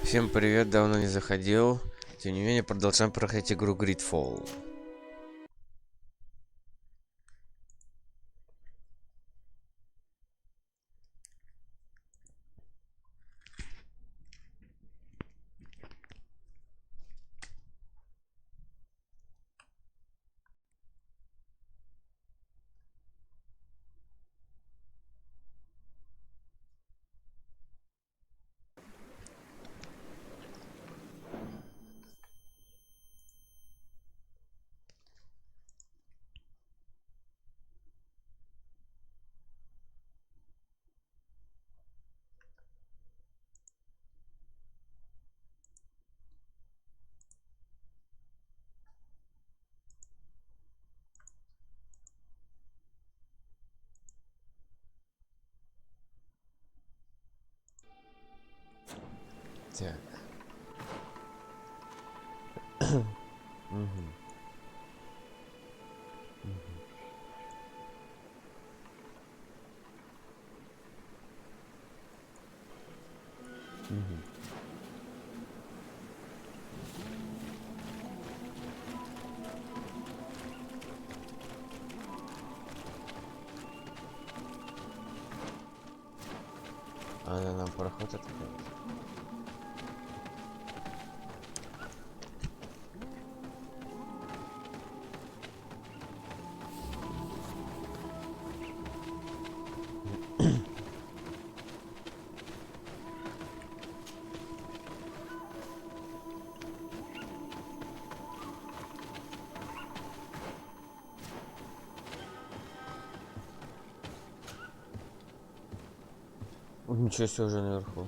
Всем привет, давно не заходил. Тем не менее, продолжаем проходить игру GreedFall. Так. Мгм. Мгм. Она нам проход открыла. О, ничего себе, уже наверху.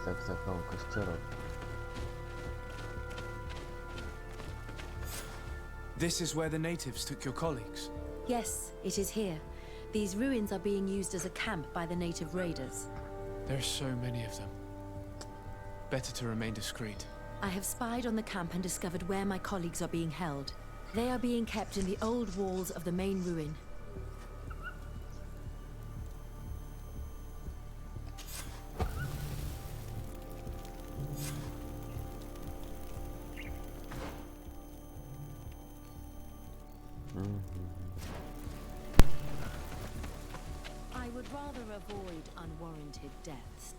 Так, а он костерок. This is where the natives took your colleagues. Yes, it is here. These ruins are being used as a camp by the native raiders. There are so many of them. Better to remain discreet. I have spied on the camp and discovered where my colleagues are being held. They are being kept in the old walls of the main ruin. I would rather avoid unwarranted deaths.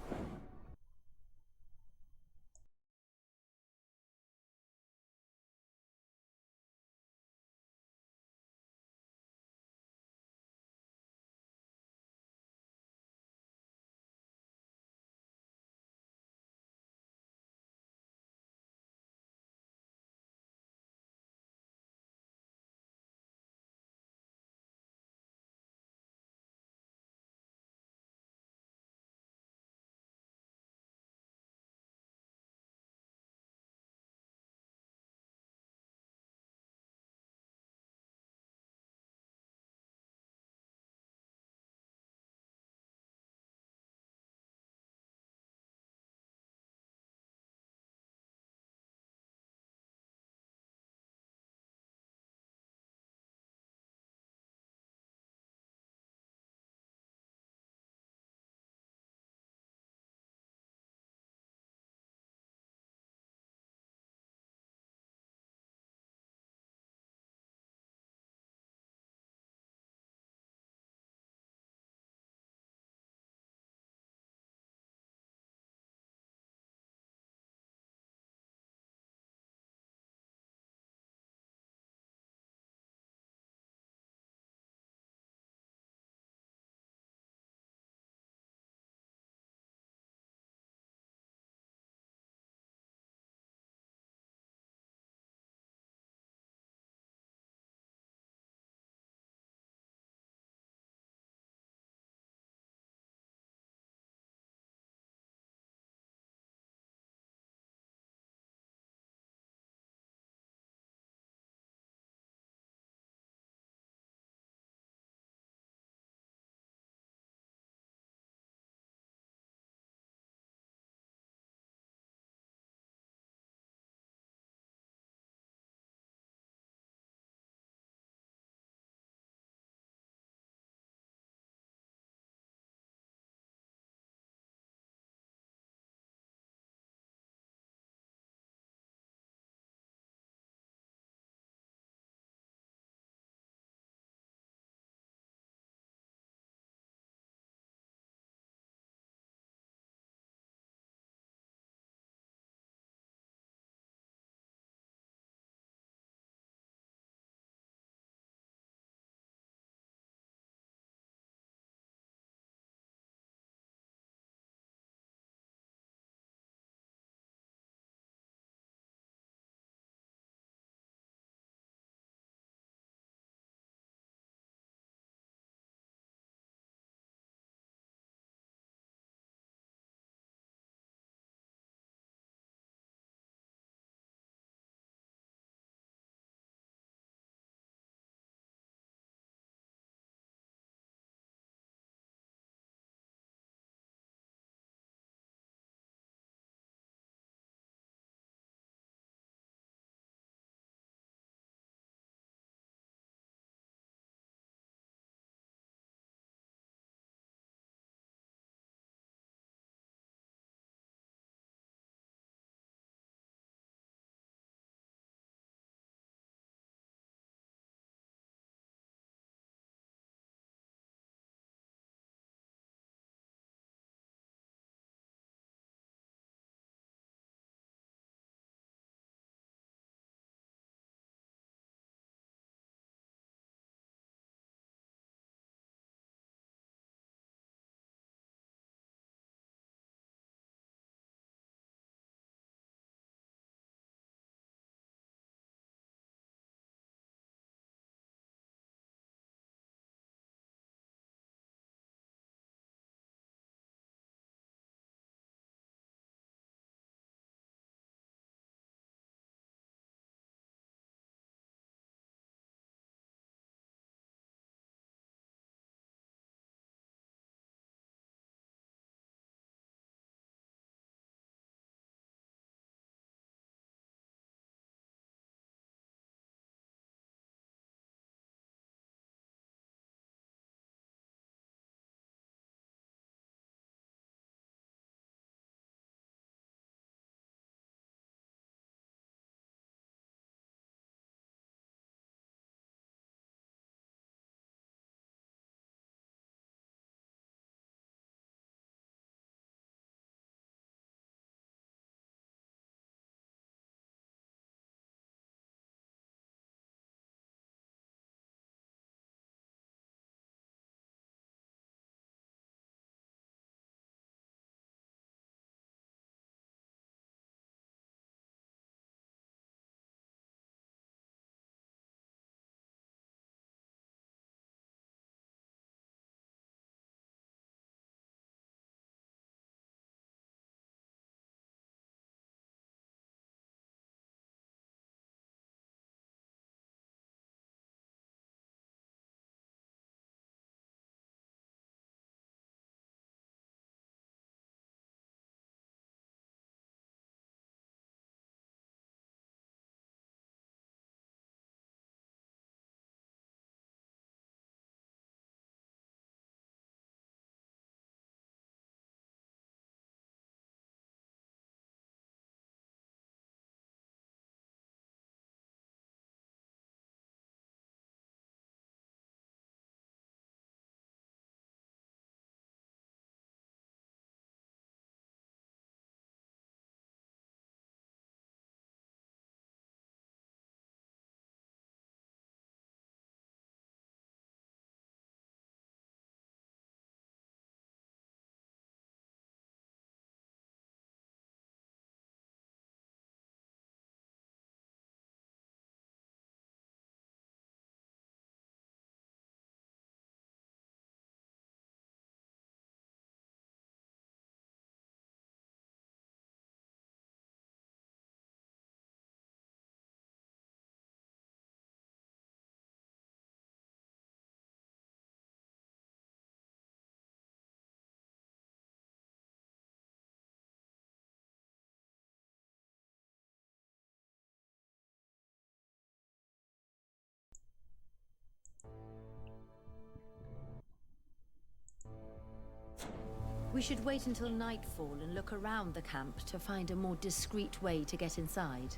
We should wait until nightfall and look around the camp to find a more discreet way to get inside.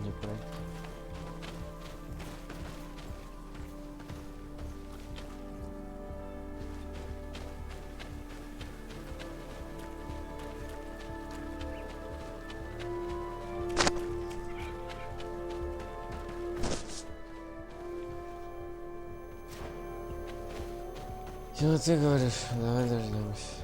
Не пройти. Чего ты говоришь? Давай дождемся.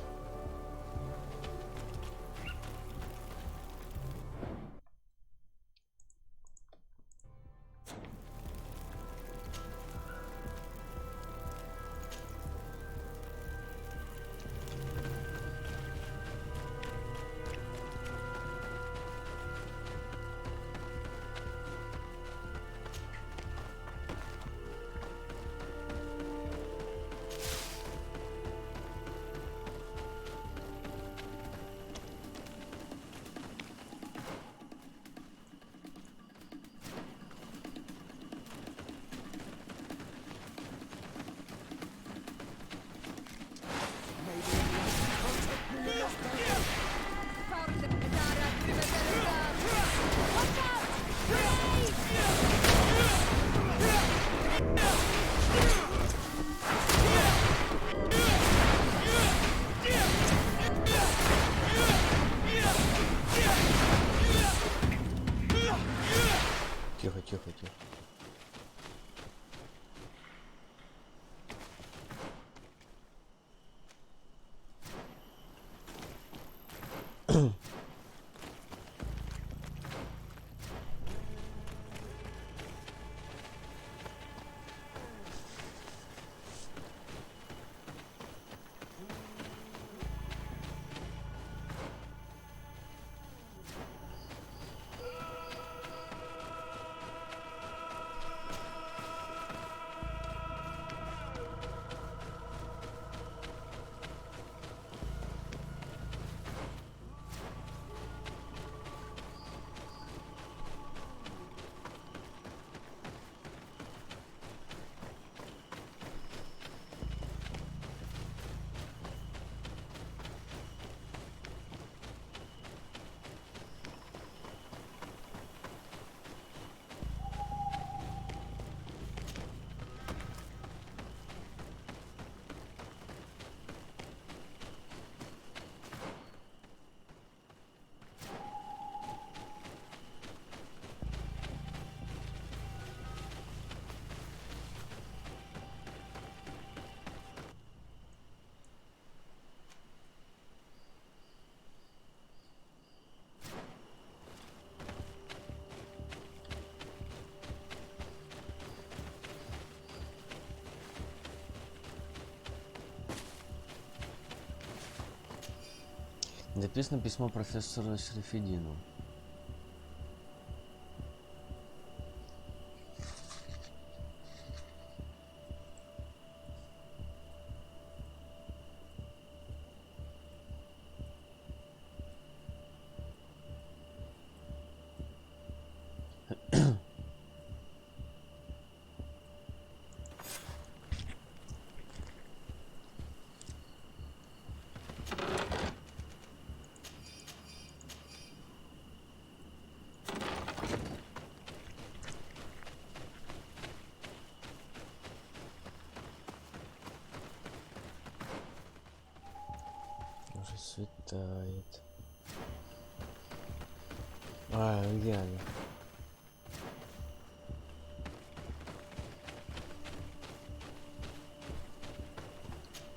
Тихо, тихо, тихо. Написано письмо профессору Шерифедину. Уже светает. А, где они?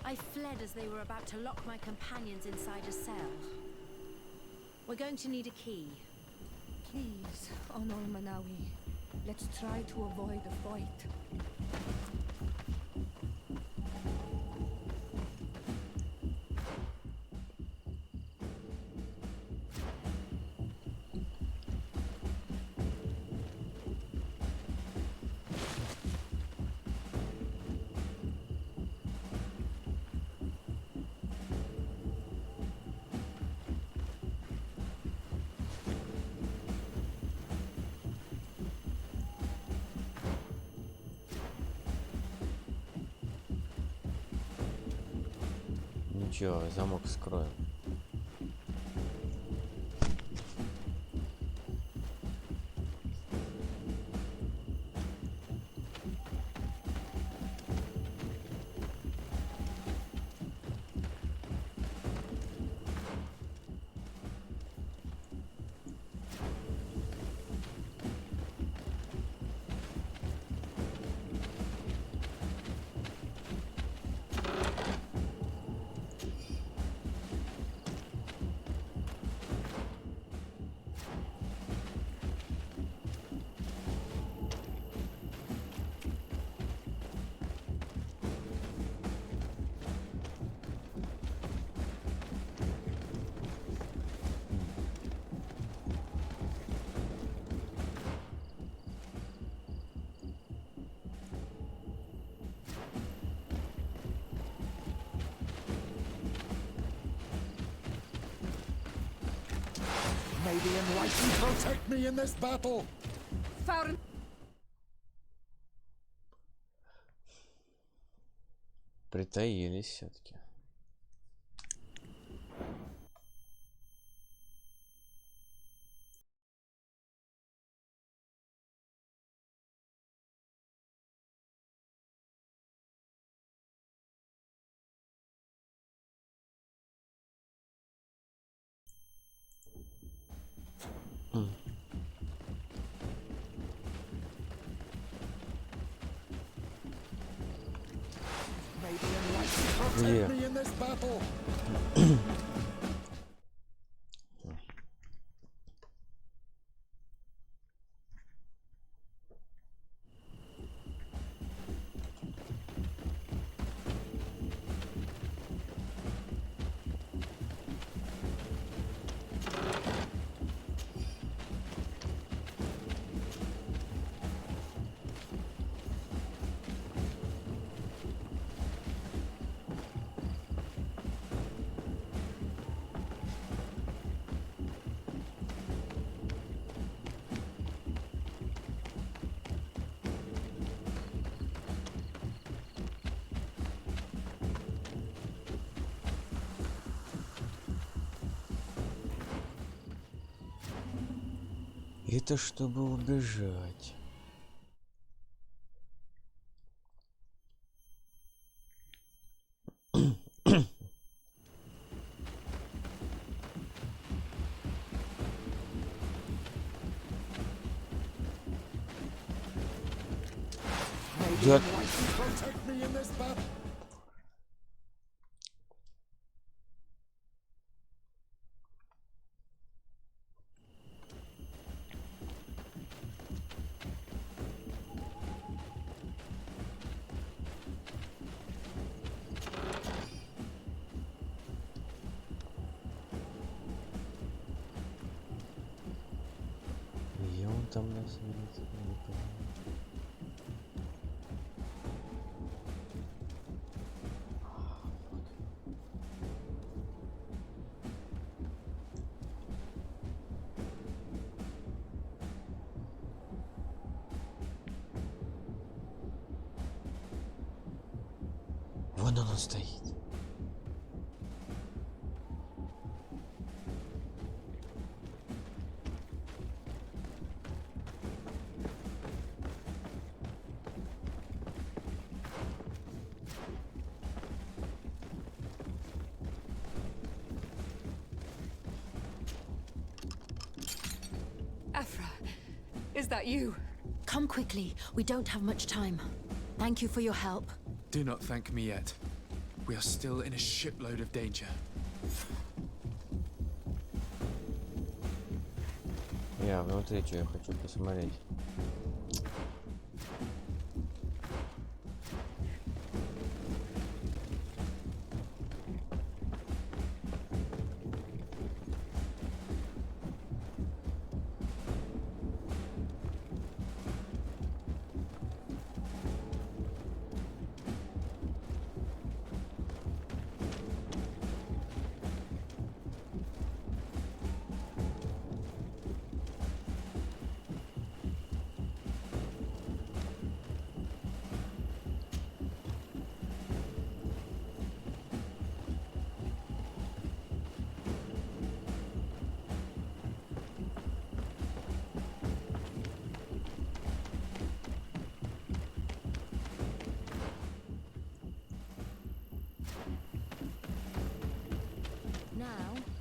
I fled as they were about to lock my companions inside a cell. We're going to need a key. Please, Honor Manawi, let's try to avoid a fight. Ничего, замок скроем. May the Enlightened protect me in this battle! Found Притаились все-таки. May the Enlightened protect Yeah. me in this battle! Это чтобы убежать. May the Да. Enlightened protect me in this battle! Где он там нас видит? Не понимаю. Вон он стоит. Afra. Is that you? Come quickly. We don't have much time. Thank you for your help. Do not thank me yet. We are still in a shipload of danger. Я внутри что я хочу посмотреть.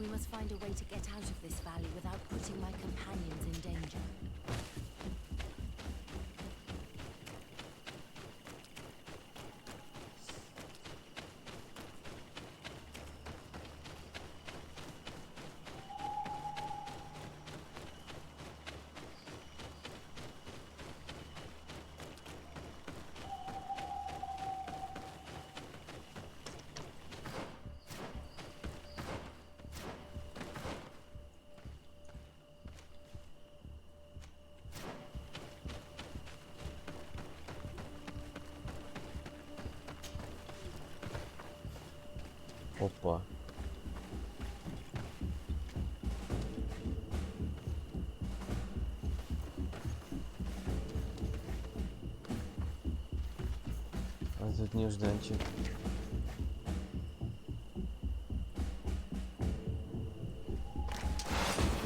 We must find a way to get out of this valley without putting my companions in danger. Опа. А тут нежданчик.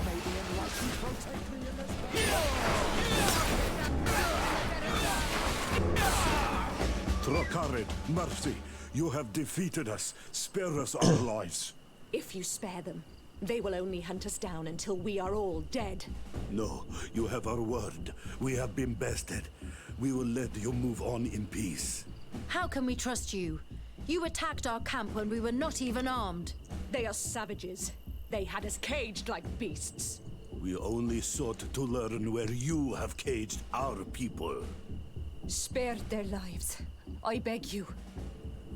Maybe enlightened protect me in this battle. Trokarid, mercy. You have defeated us. Spare us our lives. If you spare them, they will only hunt us down until we are all dead. No, you have our word. We have been bested. We will let you move on in peace. How can we trust you? You attacked our camp when we were not even armed. They are savages. They had us caged like beasts. We only sought to learn where you have caged our people. Spare their lives. I beg you.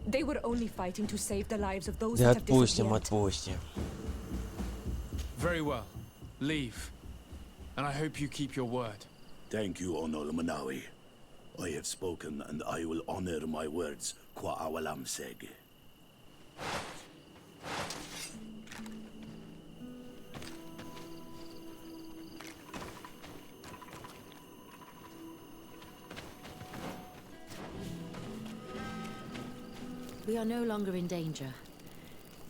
They were only fighting to save the lives of those Да that have отпустим, disappeared. отпустим. Very well. Leave. And I hope you keep your word. Thank you, Onol Manawi. I have spoken, and I will honor my words. Kwa awalam seg. We are no longer in danger.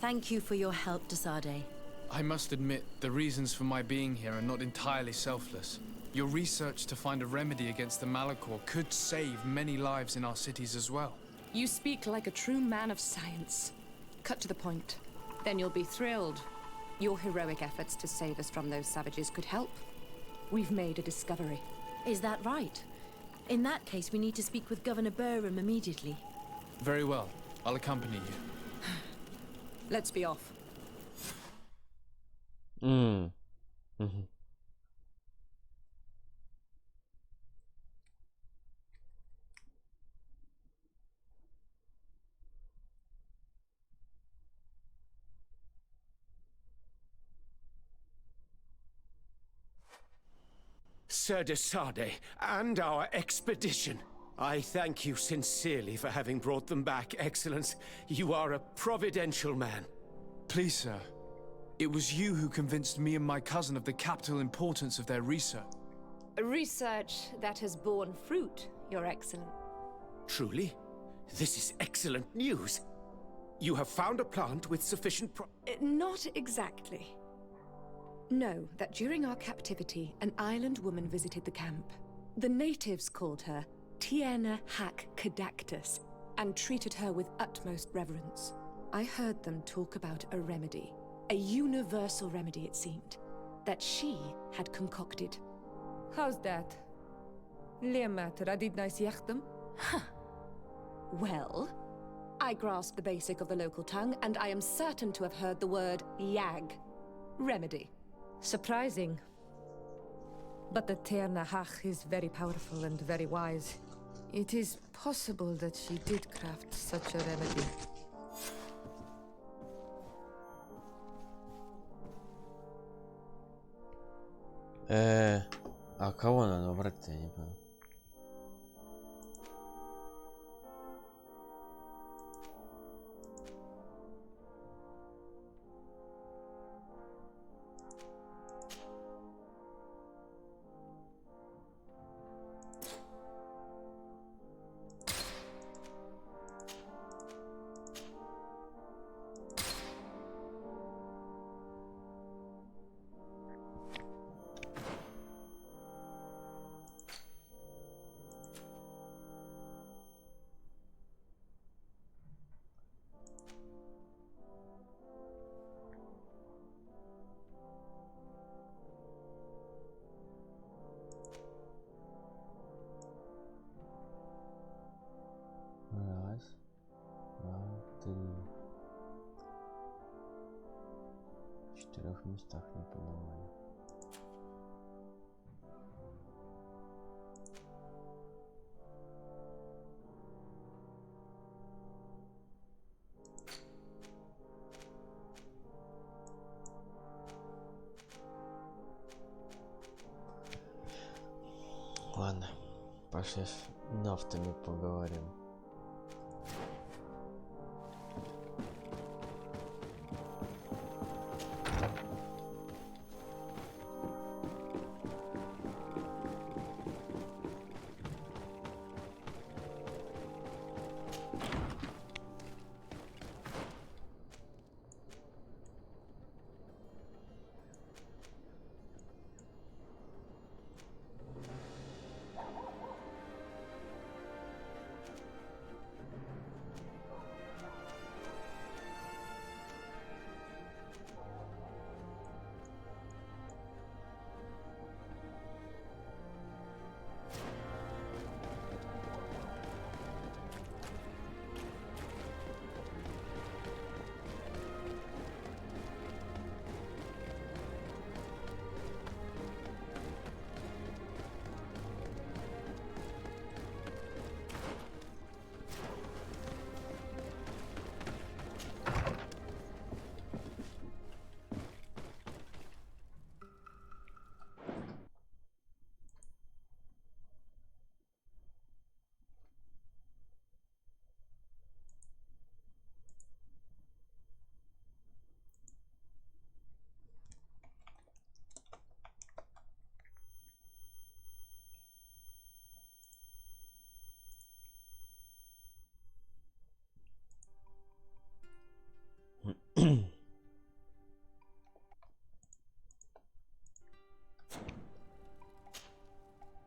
Thank you for your help, Desade. I must admit, the reasons for my being here are not entirely selfless. Your research to find a remedy against the Malachor could save many lives in our cities as well. You speak like a true man of science. Cut to the point. Then you'll be thrilled. Your heroic efforts to save us from those savages could help. We've made a discovery. Is that right? In that case, we need to speak with Governor Burham immediately. Very well. I'll accompany you. Let's be off. Mhm. Sir Desade, and our expedition. I thank you sincerely for having brought them back, Excellence. You are a providential man. Please, sir. It was you who convinced me and my cousin of the capital importance of their research. Research that has borne fruit, Your Excellence. Truly? This is excellent news. You have found a plant with sufficient Not exactly. Know that during our captivity, an island woman visited the camp. The natives called her Tierna Hac Cadactus and treated her with utmost reverence. I heard them talk about a remedy, a universal remedy it seemed, that she had concocted. How's that? Well, I grasp the basic of the local tongue, and I am certain to have heard the word yag, remedy. Surprising. But the Tierna Hac is very powerful and very wise. It is possible that she did craft such a remedy. А кого надо брать-то, я не понял. 4 местах не побывали. Ладно, пошли с нафтами поговорим.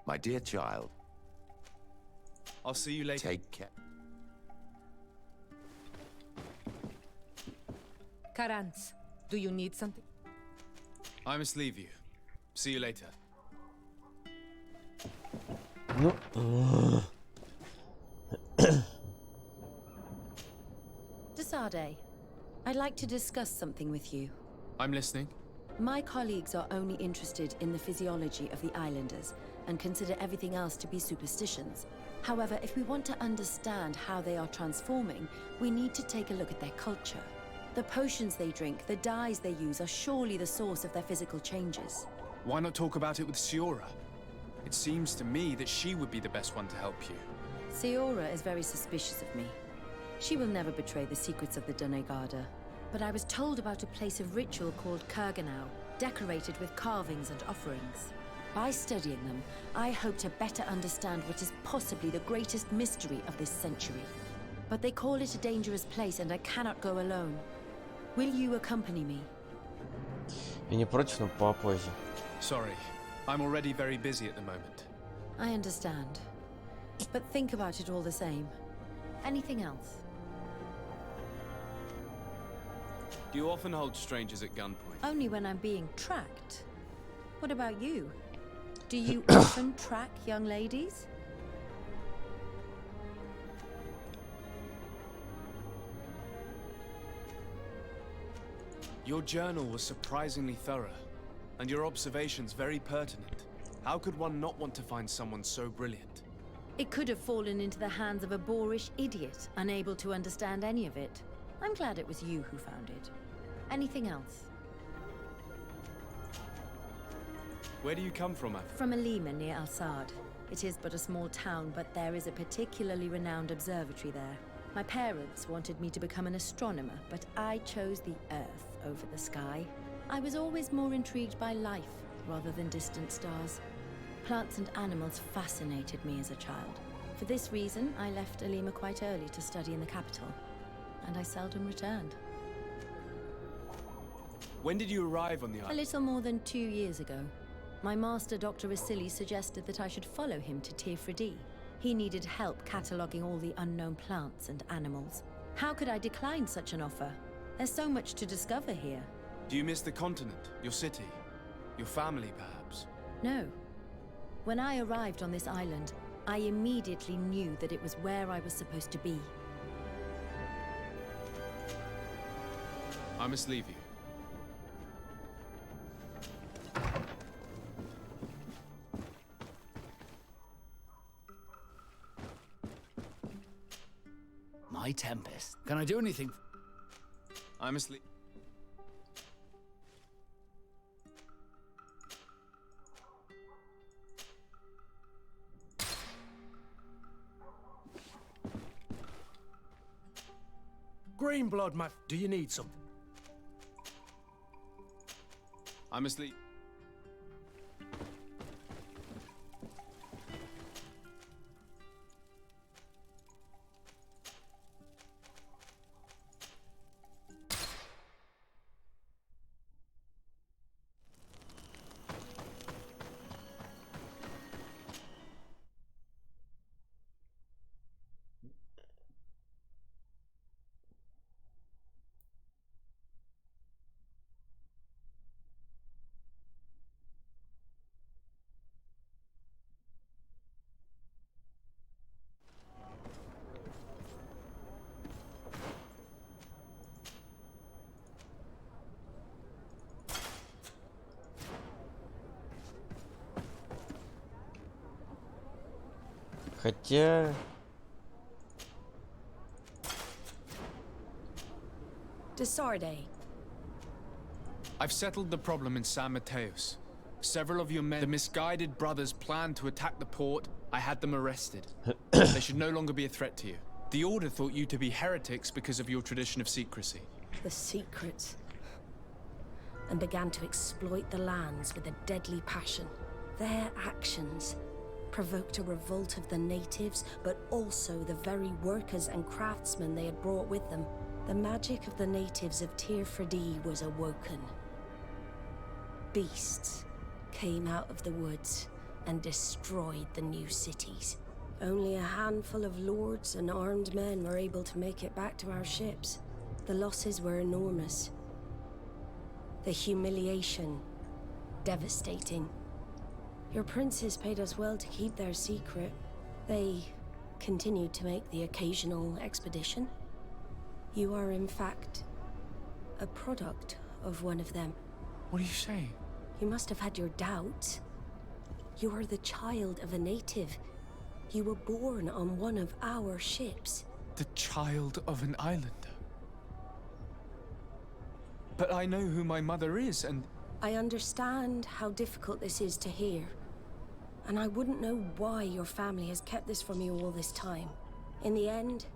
My dear child, I'll see you later. take care. Karantz, do you need something? I must leave you. See you later. Ну, Desade, I'd like to discuss something with you. I'm listening. My colleagues are only interested in the physiology of the islanders and consider everything else to be superstitions. However, if we want to understand how they are transforming, we need to take a look at their culture. The potions they drink, the dyes they use are surely the source of their physical changes. Why not talk about it with Siora? It seems to me that she would be the best one to help you. Siora is very suspicious of me. She will never betray the secrets of the Donegarda. But I was told about a place of ritual called Kurganau, decorated with carvings and offerings. By studying them, I hope to better understand what is possibly the greatest mystery of this century. But they call it a dangerous place, and I cannot go alone. Will you accompany me? я не против, но попозже. Sorry, I'm already very busy at the moment. I understand. But think about it all the same. Anything else? Do you often hold strangers at gunpoint? Only when I'm being tracked. What about you? Do you often track young ladies? Your journal was surprisingly thorough, and your observations very pertinent. How could one not want to find someone so brilliant? It could have fallen into the hands of a boorish idiot, unable to understand any of it. I'm glad it was you who found it. Anything else? Where do you come from, Afra? From Alima near Al-Sad. It is but a small town, but there is a particularly renowned observatory there. My parents wanted me to become an astronomer, but I chose the Earth over the sky. I was always more intrigued by life rather than distant stars. Plants and animals fascinated me as a child. For this reason, I left Alima quite early to study in the capital, and I seldom returned. When did you arrive on the A island? little more than 2 years ago. My master, Dr. Vasili, suggested that I should follow him to Tirfredi. He needed help cataloguing all the unknown plants and animals. How could I decline such an offer? There's so much to discover here. Do you miss the continent, your city, your family, perhaps? No. When I arrived on this island, I immediately knew that it was where I was supposed to be. I must leave you. my Tempest. Can I do anything? I'm asleep. Greenblood, do you need something? I'm asleep. Хотя... Desarde. I've settled the problem in San Mateos. Several of your men, the misguided brothers, planned to attack the port. I had them arrested. They should no longer be a threat to you. The Order thought you to be heretics because of your tradition of secrecy. The secrets. And began to exploit the lands with a deadly passion. Their actions provoked a revolt of the natives, but also the very workers and craftsmen they had brought with them. The magic of the natives of Tir Freddy was awoken. Beasts came out of the woods and destroyed the new cities. Only a handful of lords and armed men were able to make it back to our ships. The losses were enormous. The humiliation, devastating. Your princes paid us well to keep their secret. They continued to make the occasional expedition. You are, in fact, a product of one of them. What are you saying? You must have had your doubts. You are the child of a native. You were born on one of our ships. The child of an islander. But I know who my mother is, and... I understand how difficult this is to hear. And I wouldn't know why your family has kept this from you all this time. In the end,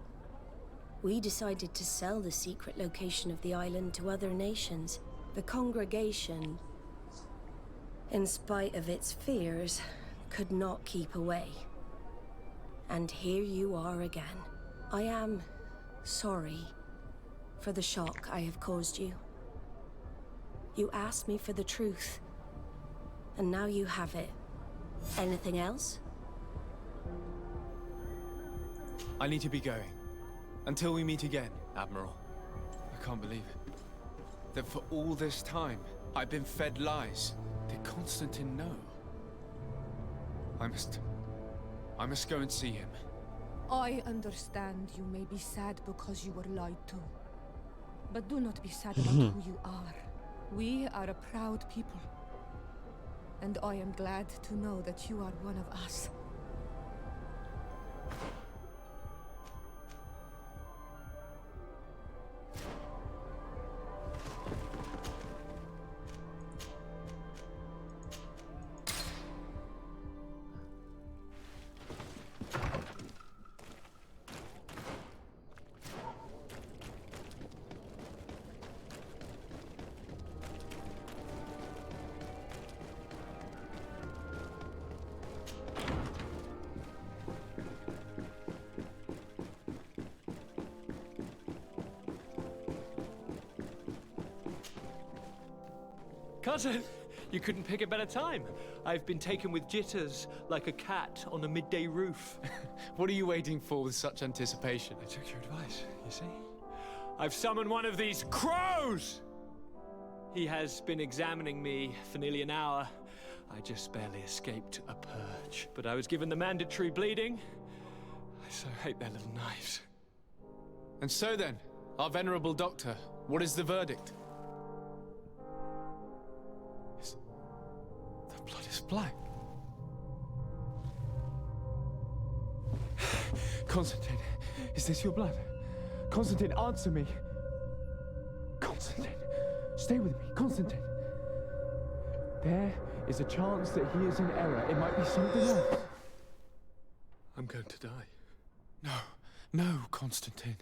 we decided to sell the secret location of the island to other nations. The congregation, in spite of its fears, could not keep away. And here you are again. I am sorry for the shock I have caused you. You asked me for the truth, and now you have it. Anything else? I need to be going. Until we meet again, Admiral. I can't believe it. That for all this time, I've been fed lies. Did Constantine know? I must go and see him. I understand you may be sad because you were lied to. But do not be sad about who you are. We are a proud people. And I am glad to know that you are one of us. Cousin, you couldn't pick a better time. I've been taken with jitters like a cat on a midday roof. What are you waiting for with such anticipation? I took your advice, you see? I've summoned one of these crows! He has been examining me for nearly an hour. I just barely escaped a purge. But I was given the mandatory bleeding. I so hate their little knives. And so then, our venerable doctor, what is the verdict? The blood is black. Constantine, is this your blood? Constantine, answer me. Constantine, stay with me. Constantine. There is a chance that he is in error. It might be something else. I'm going to die. No, no, Constantine.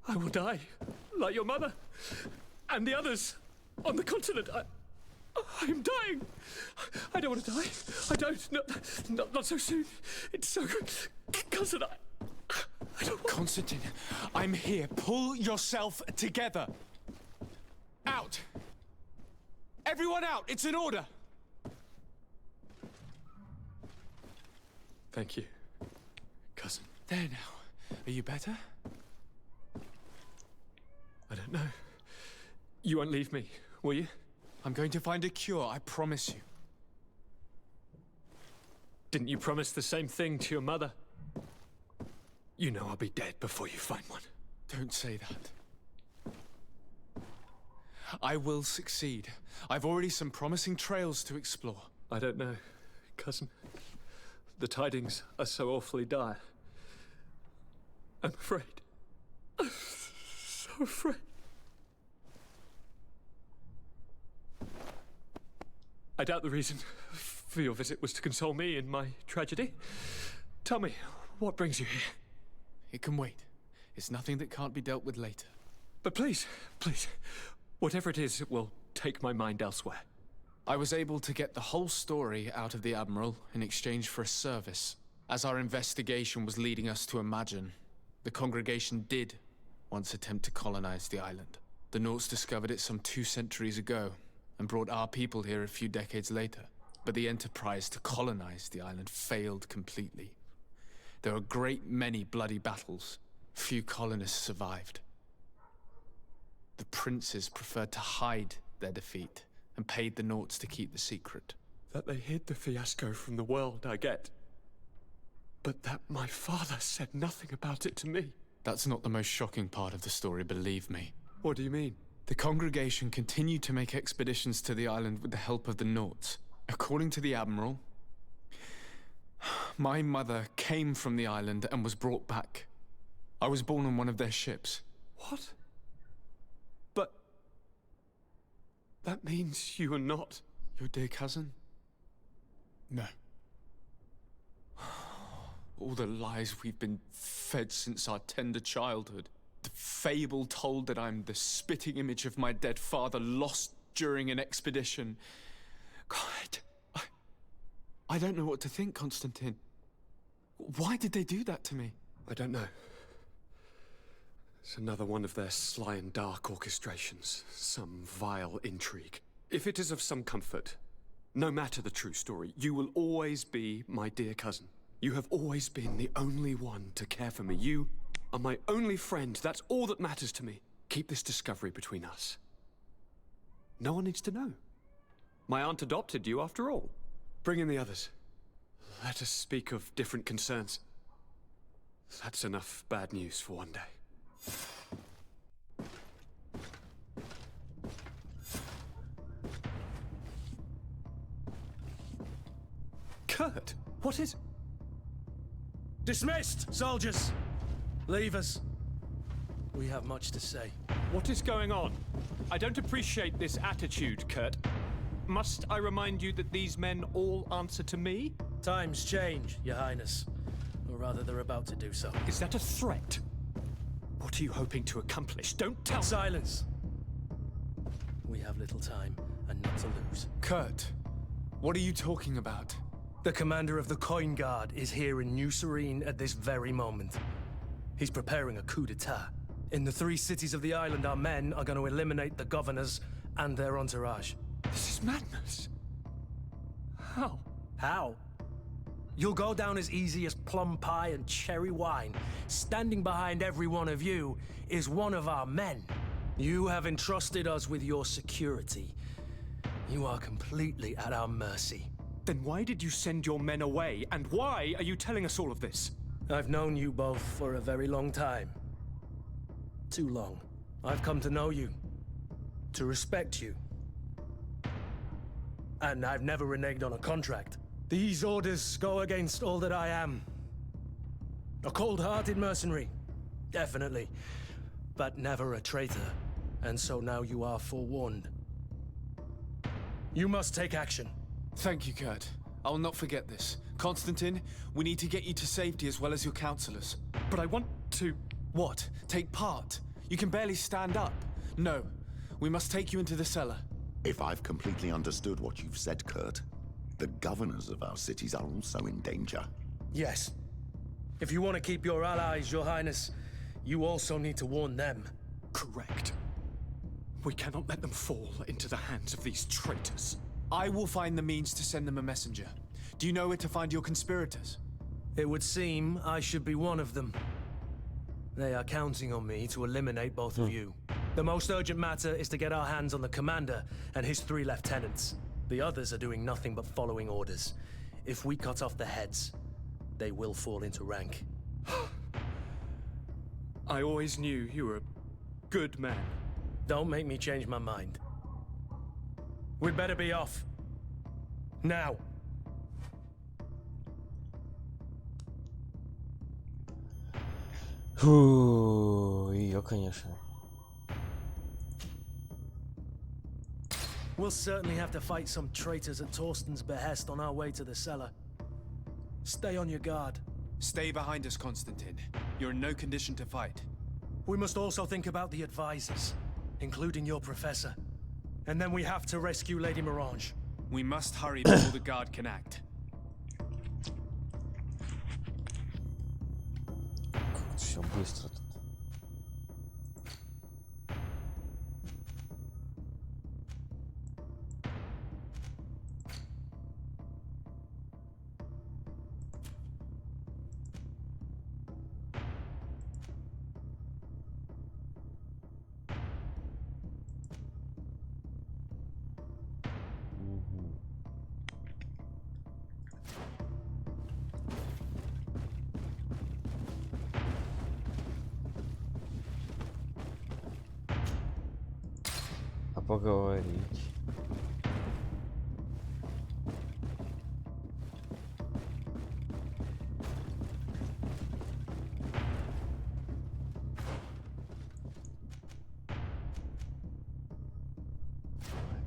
I will die, like your mother, and the others on the continent. I'm dying. I don't want to die. I don't. Not so soon. It's so good. Cousin, I don't want... Constantine, I'm here. Pull yourself together. Out. Everyone out. It's an order. Thank you, cousin. There now. Are you better? I don't know. You won't leave me, will you? I'm going to find a cure, I promise you. Didn't you promise the same thing to your mother? You know I'll be dead before you find one. Don't say that. I will succeed. I've already some promising trails to explore. I don't know, cousin. The tidings are so awfully dire. I'm afraid. I'm so afraid. I doubt the reason for your visit was to console me in my tragedy. Tell me, what brings you here? It can wait. It's nothing that can't be dealt with later. But please, please, whatever it is, it will take my mind elsewhere. I was able to get the whole story out of the Admiral in exchange for a service. As our investigation was leading us to imagine, the congregation did once attempt to colonize the island. The Nauts discovered it some 2 centuries ago and brought our people here a few decades later. But the enterprise to colonize the island failed completely. There were a great many bloody battles. Few colonists survived. The princes preferred to hide their defeat and paid the Nauts to keep the secret. That they hid the fiasco from the world, I get. But that my father said nothing about it to me. That's not the most shocking part of the story, believe me. What do you mean? The congregation continued to make expeditions to the island with the help of the Nauts. According to the Admiral, my mother came from the island and was brought back. I was born on one of their ships. What? But... that means you are not... your dear cousin? No. All the lies we've been fed since our tender childhood. The fable told that I'm the spitting image of my dead father, lost during an expedition. God, I don't know what to think, Constantine. Why did they do that to me? I don't know. It's another one of their sly and dark orchestrations. Some vile intrigue. If it is of some comfort, no matter the true story, you will always be my dear cousin. You have always been the only one to care for me. You are my only friend. That's all that matters to me. Keep this discovery between us. No one needs to know. My aunt adopted you after all. Bring in the others. Let us speak of different concerns. That's enough bad news for one day. Kurt, what is... Dismissed, soldiers! Leave us. We have much to say. What is going on? I don't appreciate this attitude, Kurt. Must I remind you that these men all answer to me? Times change, Your Highness. Or rather, they're about to do so. Is that a threat? What are you hoping to accomplish? Don't tell me. Silence! We have little time, and not to lose. Kurt, what are you talking about? The commander of the Coin Guard is here in New Serene at this very moment. He's preparing a coup d'etat. In the 3 cities of the island, our men are going to eliminate the governors and their entourage. This is madness. How? How? You'll go down as easy as plum pie and cherry wine. Standing behind every one of you is one of our men. You have entrusted us with your security. You are completely at our mercy. Then why did you send your men away? And why are you telling us all of this? I've known you both for a very long time. Too long. I've come to know you. To respect you. And I've never reneged on a contract. These orders go against all that I am. A cold-hearted mercenary. Definitely. But never a traitor. And so now you are forewarned. You must take action. Thank you, Kurt. I will not forget this. Constantine, we need to get you to safety as well as your counselors. But I want to... What? Take part? You can barely stand up. No. We must take you into the cellar. If I've completely understood what you've said, Kurt, the governors of our cities are also in danger. Yes. If you want to keep your allies, Your Highness, you also need to warn them. Correct. We cannot let them fall into the hands of these traitors. I will find the means to send them a messenger. Do you know where to find your conspirators? It would seem I should be one of them. They are counting on me to eliminate both of you. The most urgent matter is to get our hands on the commander and his 3 lieutenants. The others are doing nothing but following orders. If we cut off their heads, they will fall into rank. I always knew you were a good man. Don't make me change my mind. We'd better be off. Now. Фу, ее, конечно. We'll certainly have to fight some traitors at Torsten's behest on our way to the cellar. Stay on your guard. Stay behind us, Constantine. You're in no condition to fight. We must also think about the advisors, including your professor. And then we have to rescue Lady Mirange. We must hurry before the guard can act. Все быстро тут. Поговорить.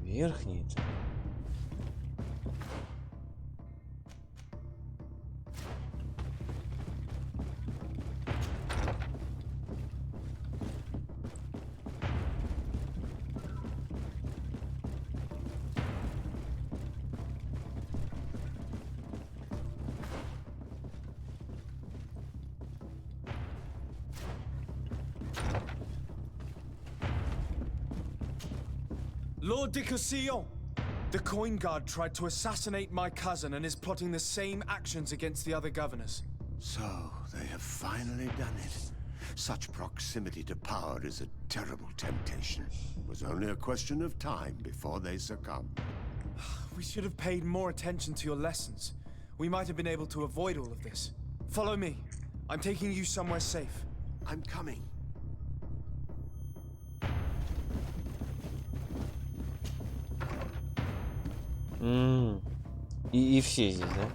Верхний-то. Lord de Cossillon! The coin guard tried to assassinate my cousin and is plotting the same actions against the other governors. So, they have finally done it. Such proximity to power is a terrible temptation. It was only a question of time before they succumbed. We should have paid more attention to your lessons. We might have been able to avoid all of this. Follow me. I'm taking you somewhere safe. I'm coming. И все здесь, да?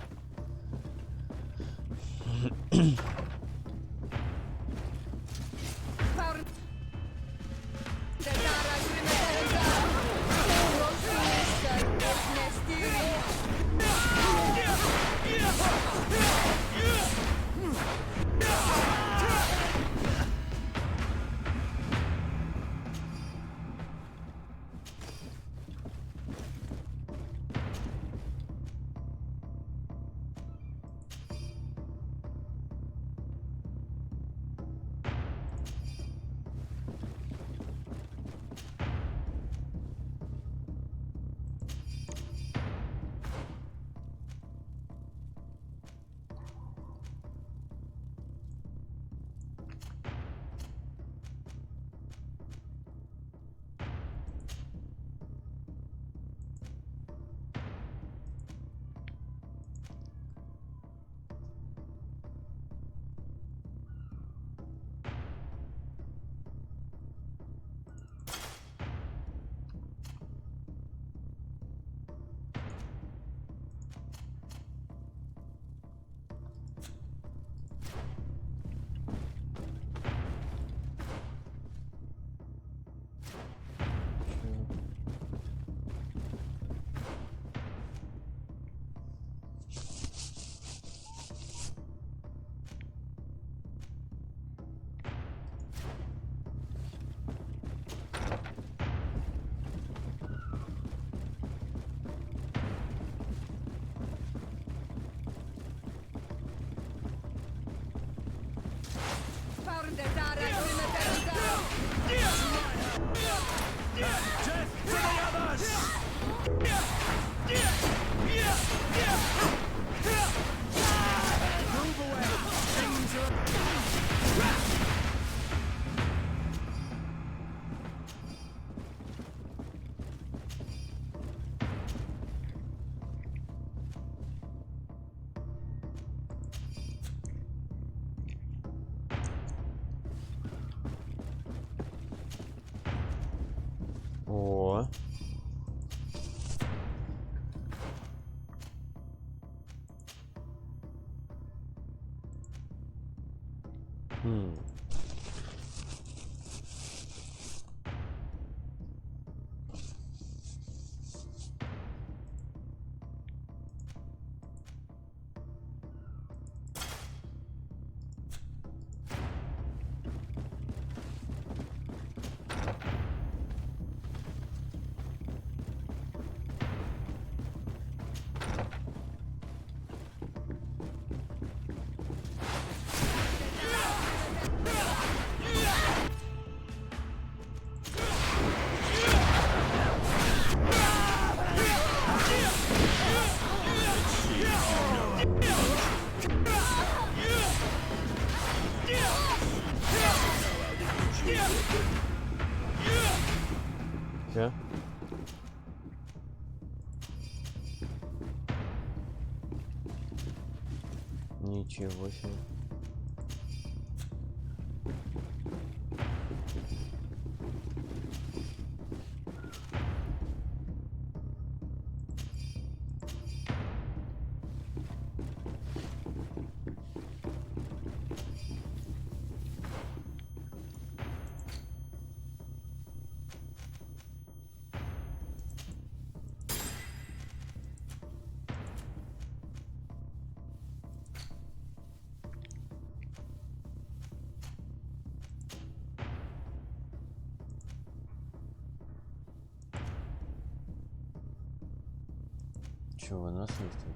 Все? Ничего себе. Чего, нас есть тут?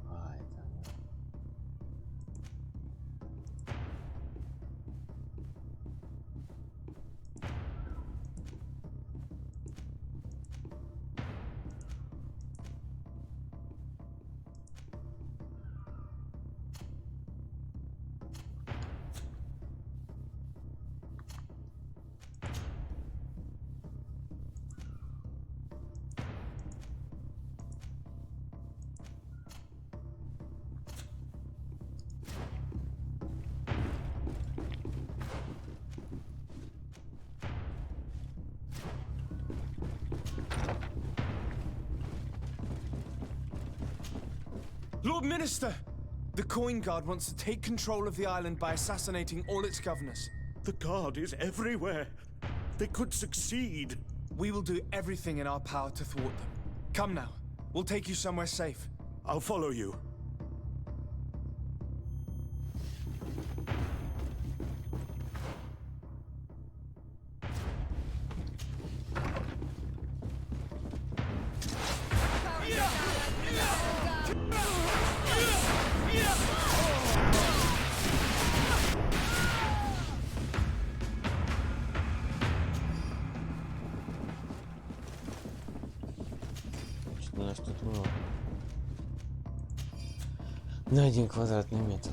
А, это она. Lord Minister! The Coin Guard wants to take control of the island by assassinating all its governors. The Guard is everywhere. They could succeed. We will do everything in our power to thwart them. Come now. We'll take you somewhere safe. I'll follow you. Что-то у нас тут много. На 1 квадратный метр.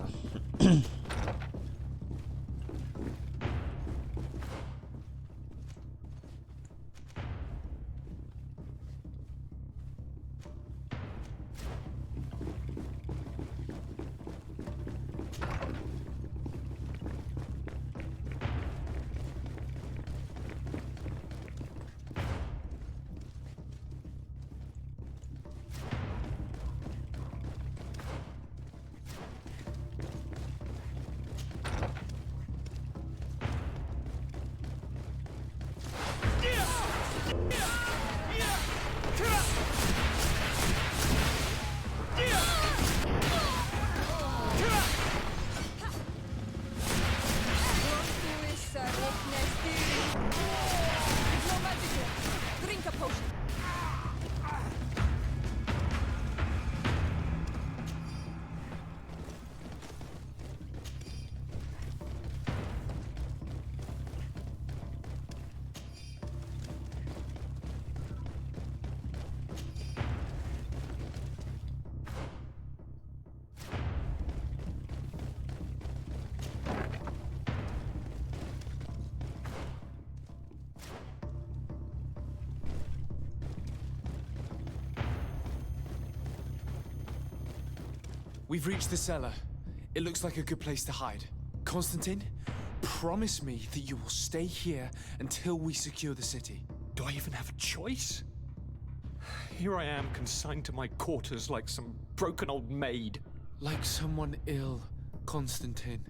Drink a potion. We've reached the cellar. It looks like a good place to hide. Constantine, promise me that you will stay here until we secure the city. Do I even have a choice? Here I am, consigned to my quarters like some broken old maid. Like someone ill, Constantine.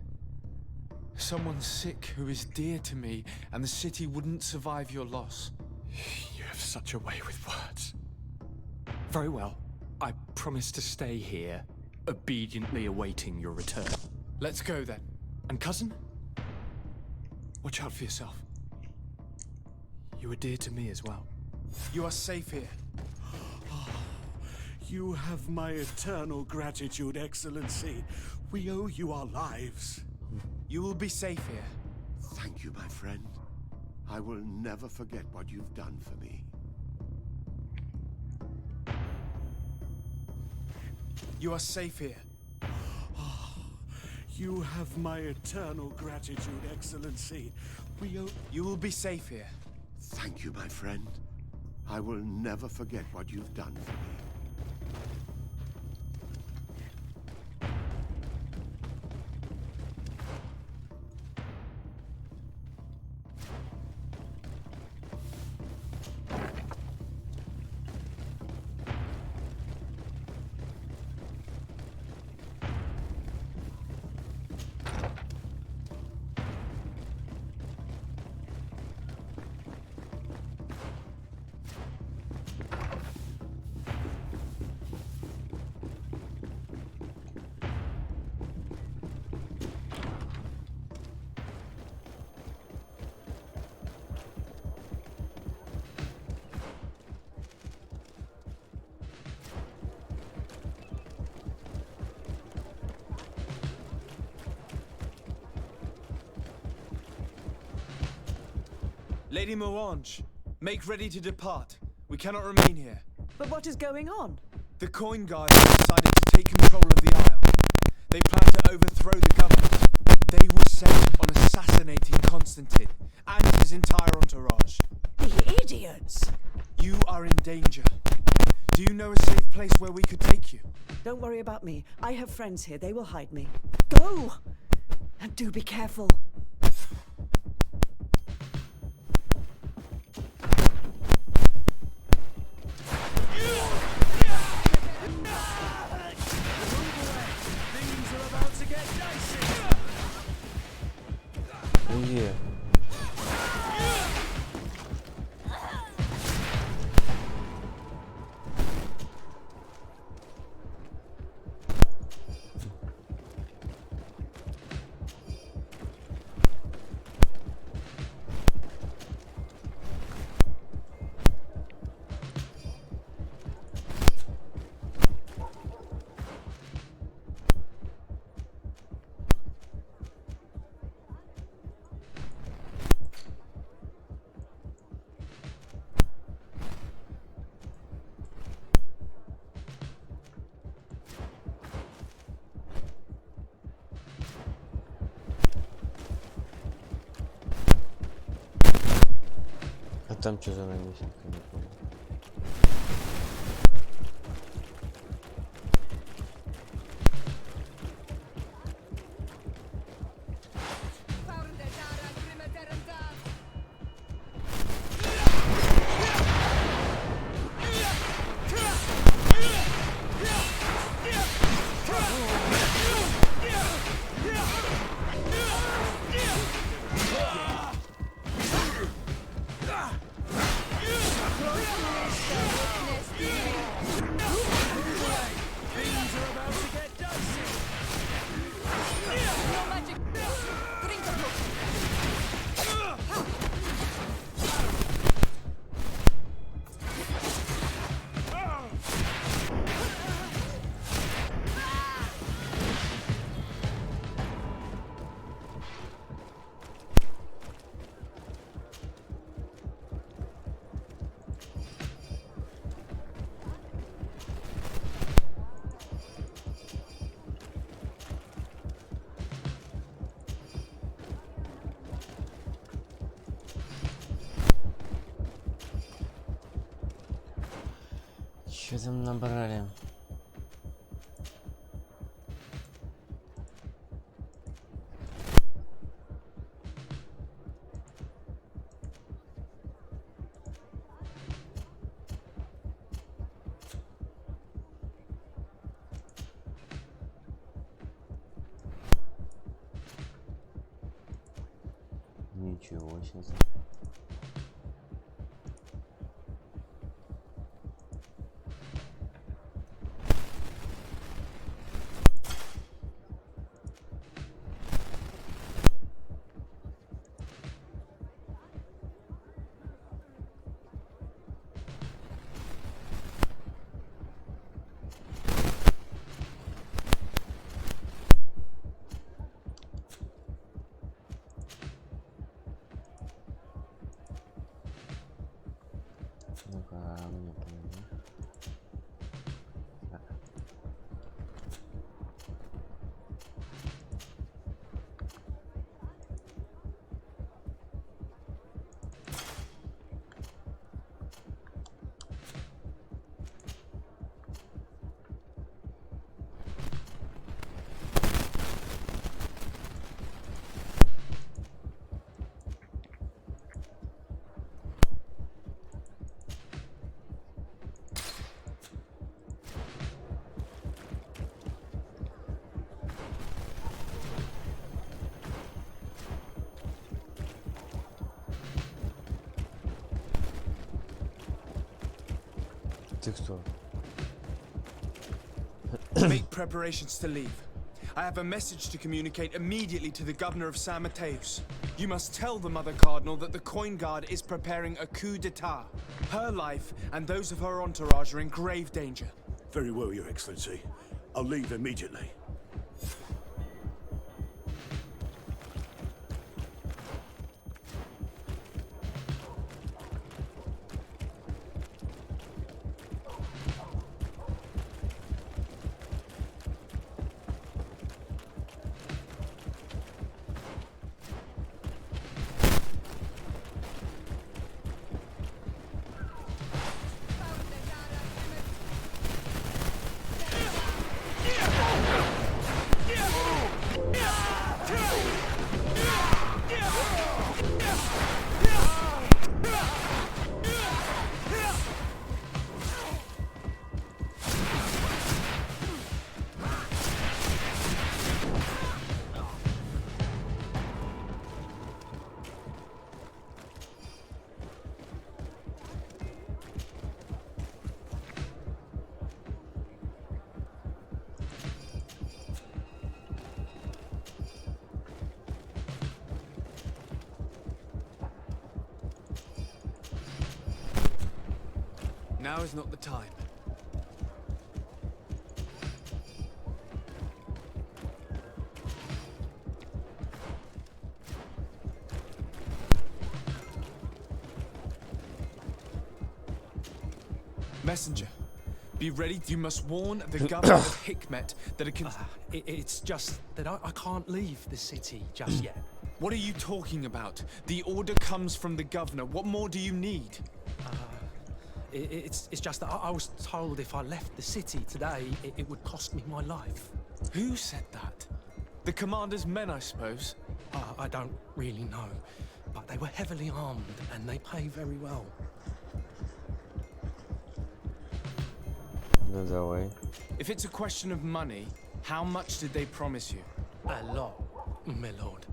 Someone sick who is dear to me, and the city wouldn't survive your loss. You have such a way with words. Very well. I promise to stay here, obediently awaiting your return. Let's go then. And cousin? Watch out for yourself. You are dear to me as well. You are safe here. You have my eternal gratitude, Excellency. We owe you our lives. You will be safe here. Thank you, my friend. I will never forget what you've done for me. You are safe here. You have my eternal gratitude, Excellency. We owe... You will be safe here. Thank you, my friend. I will never forget what you've done for me. Lady Morange, make ready to depart. We cannot remain here. But what is going on? The coin guard has decided to take control of the Isle. They plan to overthrow the government. They were set on assassinating Constantine and his entire entourage. The idiots! You are in danger. Do you know a safe place where we could take you? Don't worry about me. I have friends here. They will hide me. Go! And do be careful. Oh yeah. А там что за наместника, не понял. Что там набрали? Ничего себе. Ну-ка, мне помоги. Так. Ты кто? Make preparations to leave. I have a message to communicate immediately to the governor of San Mateus. You must tell the Mother Cardinal that the Coin Guard is preparing a coup d'etat. Her life and those of her entourage are in grave danger. Very well, Your Excellency. I'll leave immediately. Now is not the time. Messenger, be ready. You must warn the governor of Hikmet that it can... It's just that I can't leave the city just yet. What are you talking about? The order comes from the governor. What more do you need? It's just that I was told if I left the city today, it would cost me my life. Who said that? The commander's men, I suppose? I don't really know, but they were heavily armed and they pay very well. Ну давай. If it's a question of money, how much did they promise you? A lot, my lord.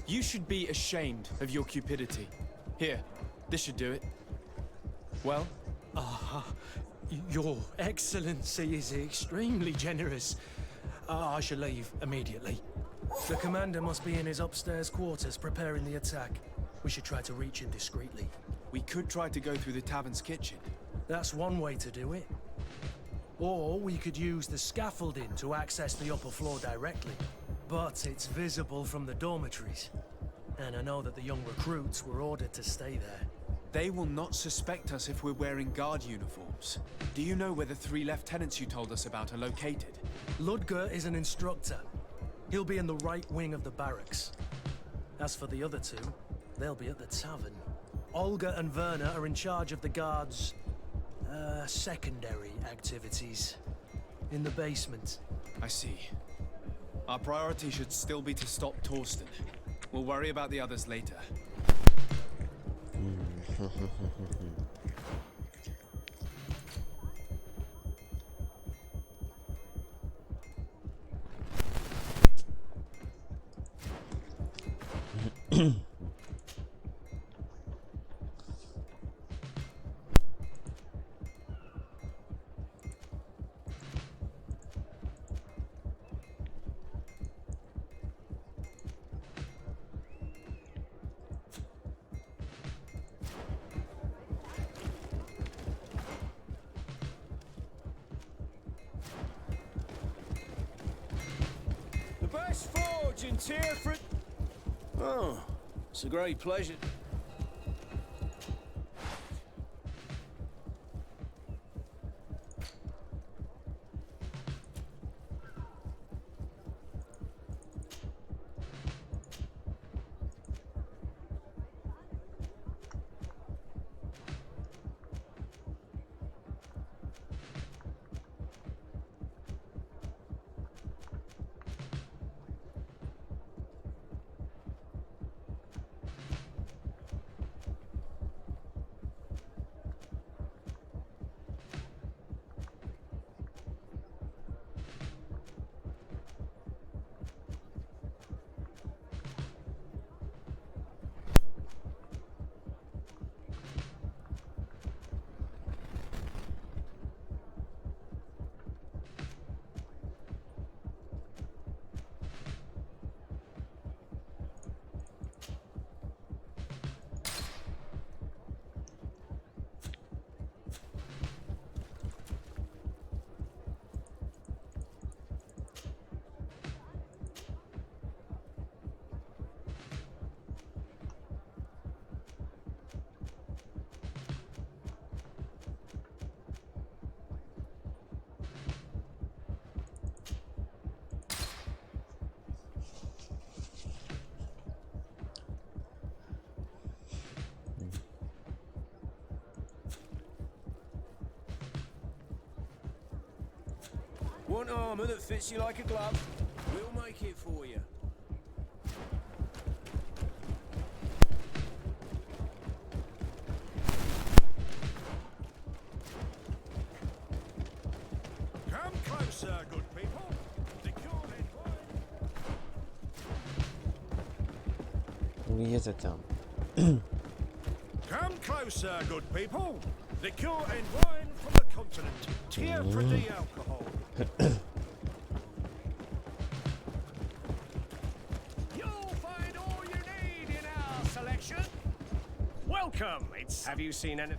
You should be ashamed of your cupidity. Here, this should do it. Well? Your Excellency is extremely generous. I shall leave immediately. The commander must be in his upstairs quarters preparing the attack. We should try to reach him discreetly. We could try to go through the tavern's kitchen. That's one way to do it. Or we could use the scaffolding to access the upper floor directly. But it's visible from the dormitories. And I know that the young recruits were ordered to stay there. They will not suspect us if we're wearing guard uniforms. Do you know where the 3 lieutenants you told us about are located? Ludger is an instructor. He'll be in the right wing of the barracks. As for the other 2, they'll be at the tavern. Olga and Werner are in charge of the guards' secondary activities. In the basement. I see. Our priority should still be to stop Torsten. We'll worry about the others later. tear for it. Oh, it's a great pleasure. Want armor that fits you like a glove? We'll make it for you. Come closer, good people. The cure Где-то там. Come closer, good people. Liqueur and wine from the continent. Tear-free alcohol. You'll find all you need in our selection. Welcome. Have you seen any?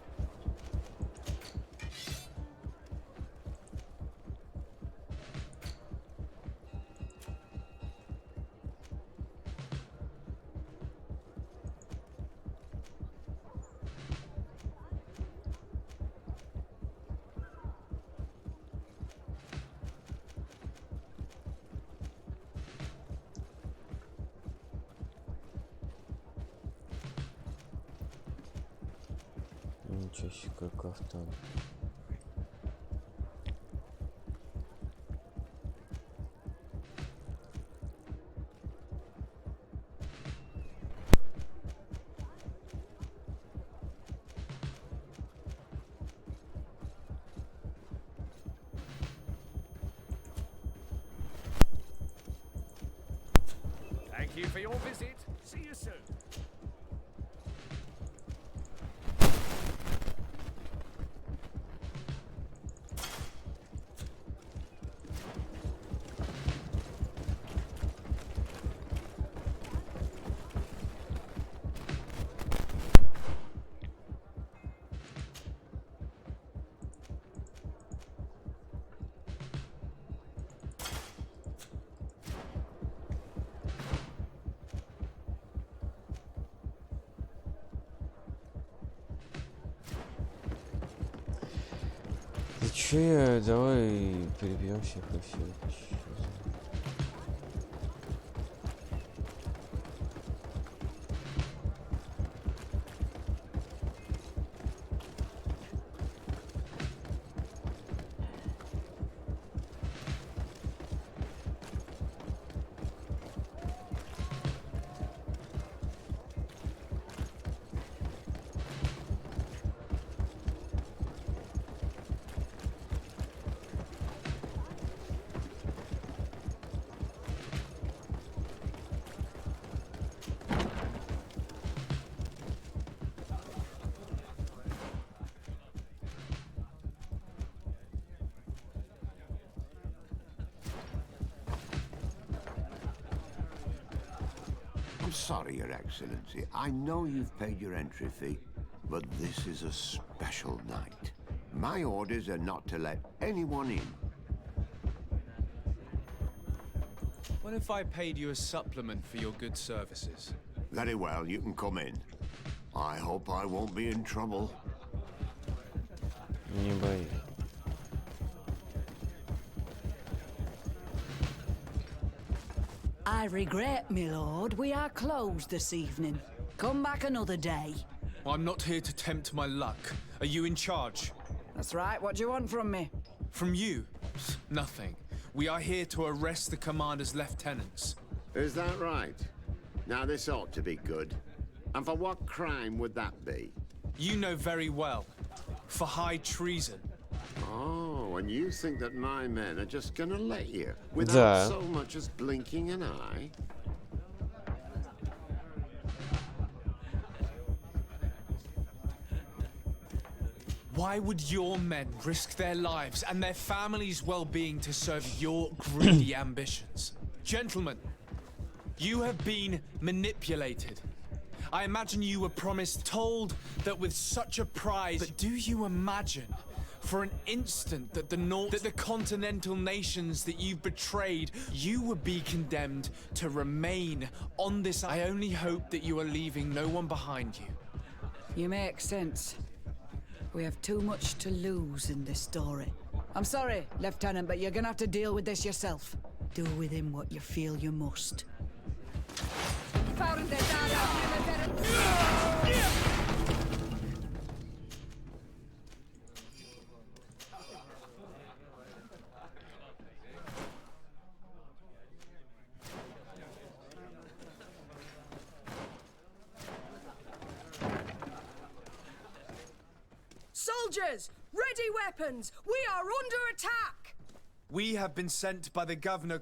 Ничего себе, какой кафтан. Thank you for your visit. See you soon. Че, давай перебьем всех и все. I'm sorry, Your Excellency. I know you've paid your entry fee, but this is a special night. My orders are not to let anyone in. What if I paid you a supplement for your good services? Very well, you can come in. I hope I won't be in trouble. Не боюсь. I regret, my lord, we are closed this evening. Come back another day. I'm not here to tempt my luck. Are you in charge? That's right, what do you want from me? From you? Nothing. We are here to arrest the commander's lieutenants. Is that right? Now this ought to be good. And for what crime would that be? You know very well. For high treason. Oh, and you think that my men are just gonna let you, without Да. so much as blinking an eye? Why would your men risk their lives and their families' well-being to serve your greedy ambitions? Gentlemen, you have been manipulated. I imagine you were told that with such a prize. But do you imagine, for an instant, that the continental nations that you've betrayed, you would be condemned to remain on this? I only hope that you are leaving no one behind you. You make sense. We have too much to lose in this story. I'm sorry, Lieutenant, but you're gonna have to deal with this yourself. Do with him what you feel you must. Soldiers, ready weapons! We are under attack! We have been sent by the governor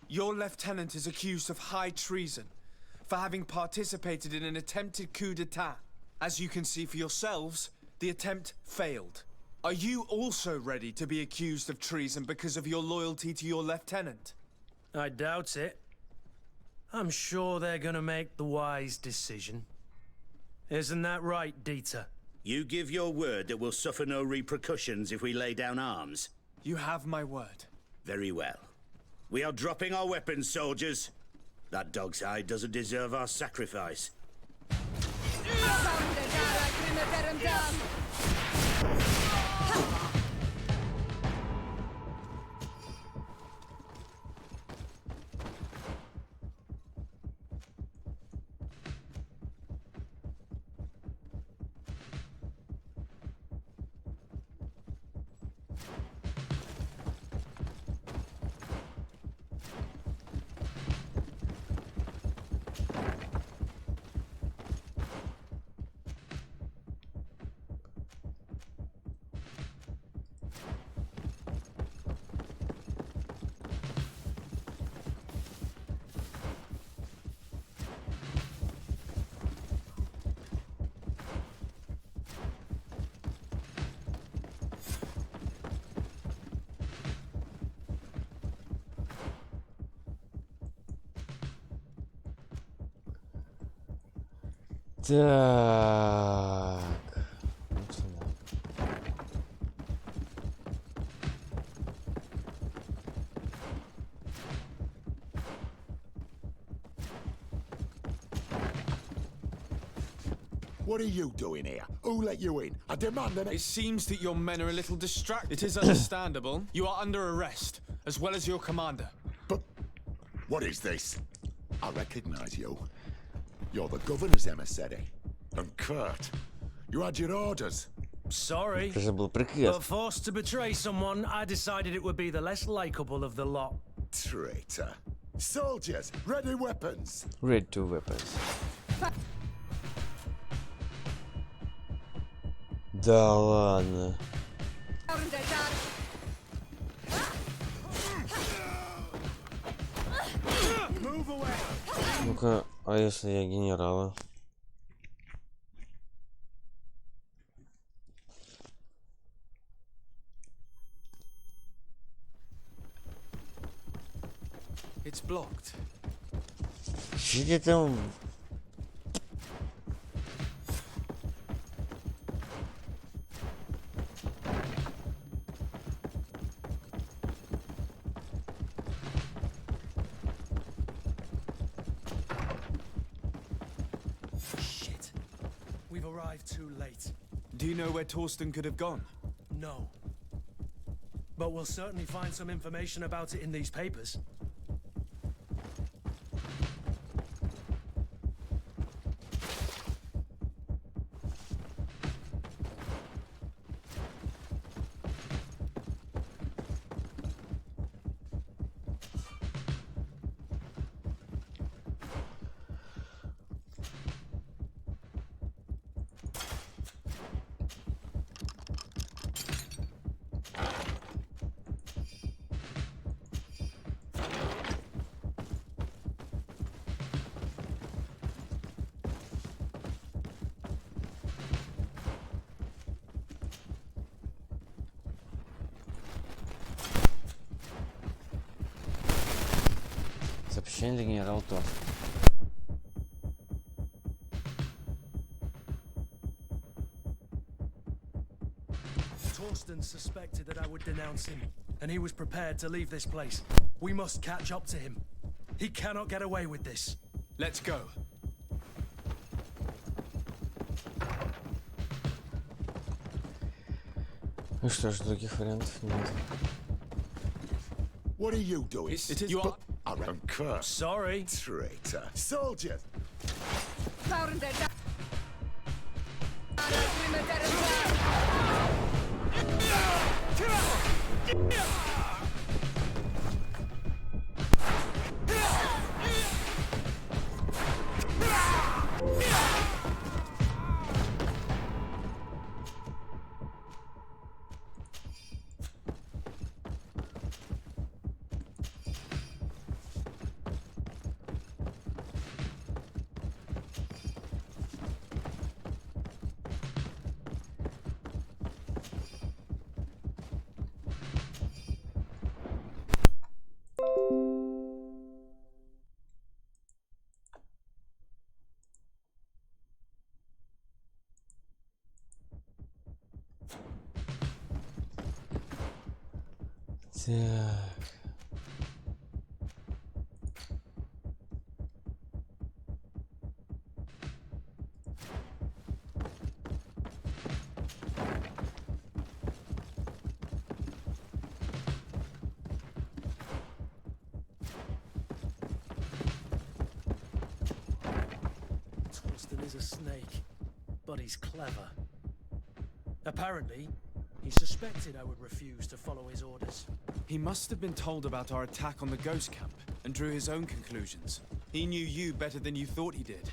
Your lieutenant is accused of high treason for having participated in an attempted coup d'etat. As you can see for yourselves, the attempt failed. Are you also ready to be accused of treason because of your loyalty to your lieutenant? I doubt it. I'm sure they're gonna make the wise decision. Isn't that right, Dieter? You give your word that we'll suffer no repercussions if we lay down arms? You have my word. Very well. We are dropping our weapons, soldiers. That dog's hide doesn't deserve our sacrifice. Так. What are you doing here? Who let you in? I demand an... It seems that your men are a little distracted. It is understandable. You are under arrest, as well as your commander. But what is this? I recognize you. You're the governor's emissary. And Kurt, you had your orders. Sorry, Это же был приказ. but forced to betray someone, I decided it would be the less likable of the lot. Traitor. Soldiers, ready weapons. Ready to weapons. Да ладно. Ну-ка, а если я генерала? It's blocked. Сиди там. arrived too late. Do you know where Torsten could have gone? No. But we'll certainly find some information about it in these papers. Сообщение для генерала Тор. Torsten suspected that I would denounce him, and he was prepared to leave this place. We must catch up to him. He cannot get away with this. Let's go. Ну что ж, других вариантов нет. What are you doing? It is you are... I'm cursed. Sorry. Traitor. Soldiers! Так. Torsten is a snake, but he's clever. Apparently, he suspected I would refuse to follow his orders. He must have been told about our attack on the ghost camp and drew his own conclusions. He knew you better than you thought he did.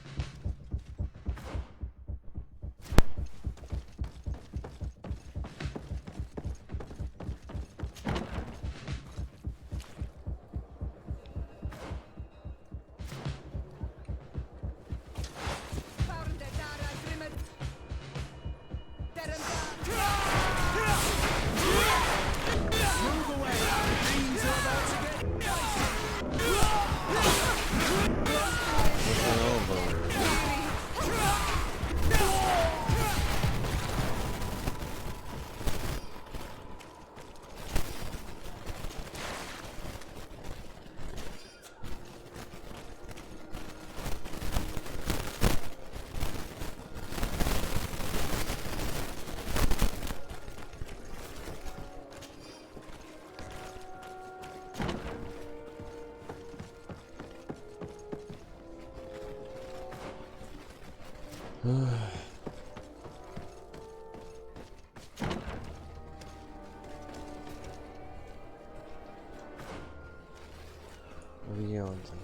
Где он там?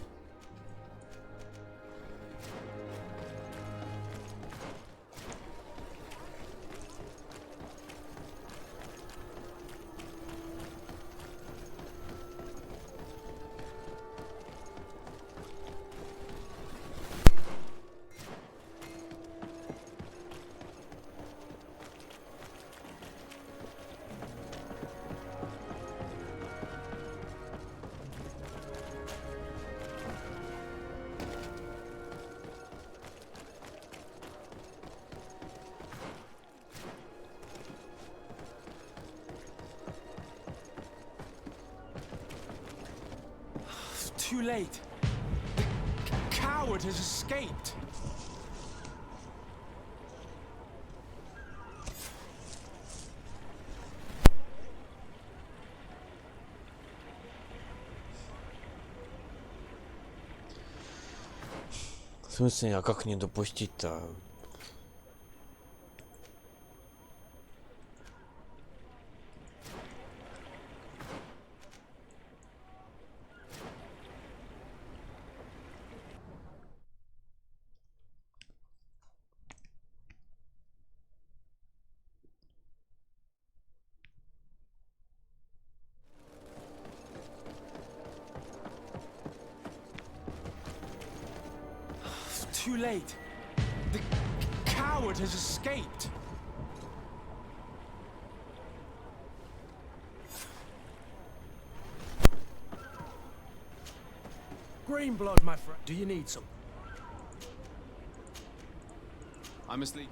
Too late. The coward has escaped. В смысле, а как не допустить-то? Too late. The coward has escaped. Green blood, my friend. Do you need some? I'm asleep.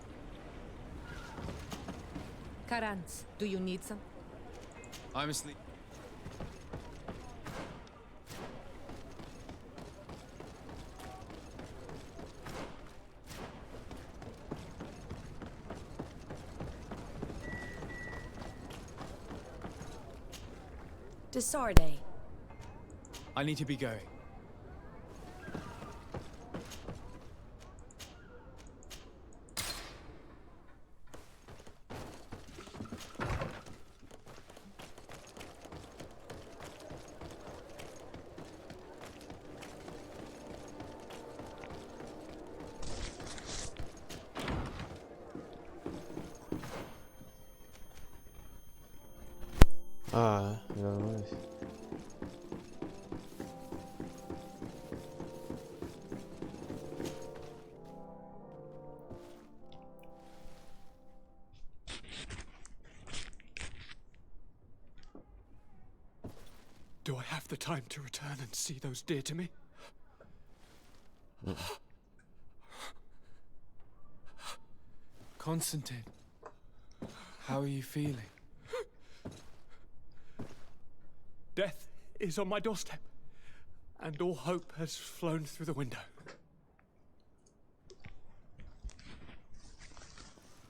Karans, do you need some? I'm asleep. Desarde. I need to be going. А, вернулись. Do I have the time to return and see those dear to me? Constantine, how are you feeling? Death is on my doorstep, and all hope has flown through the window.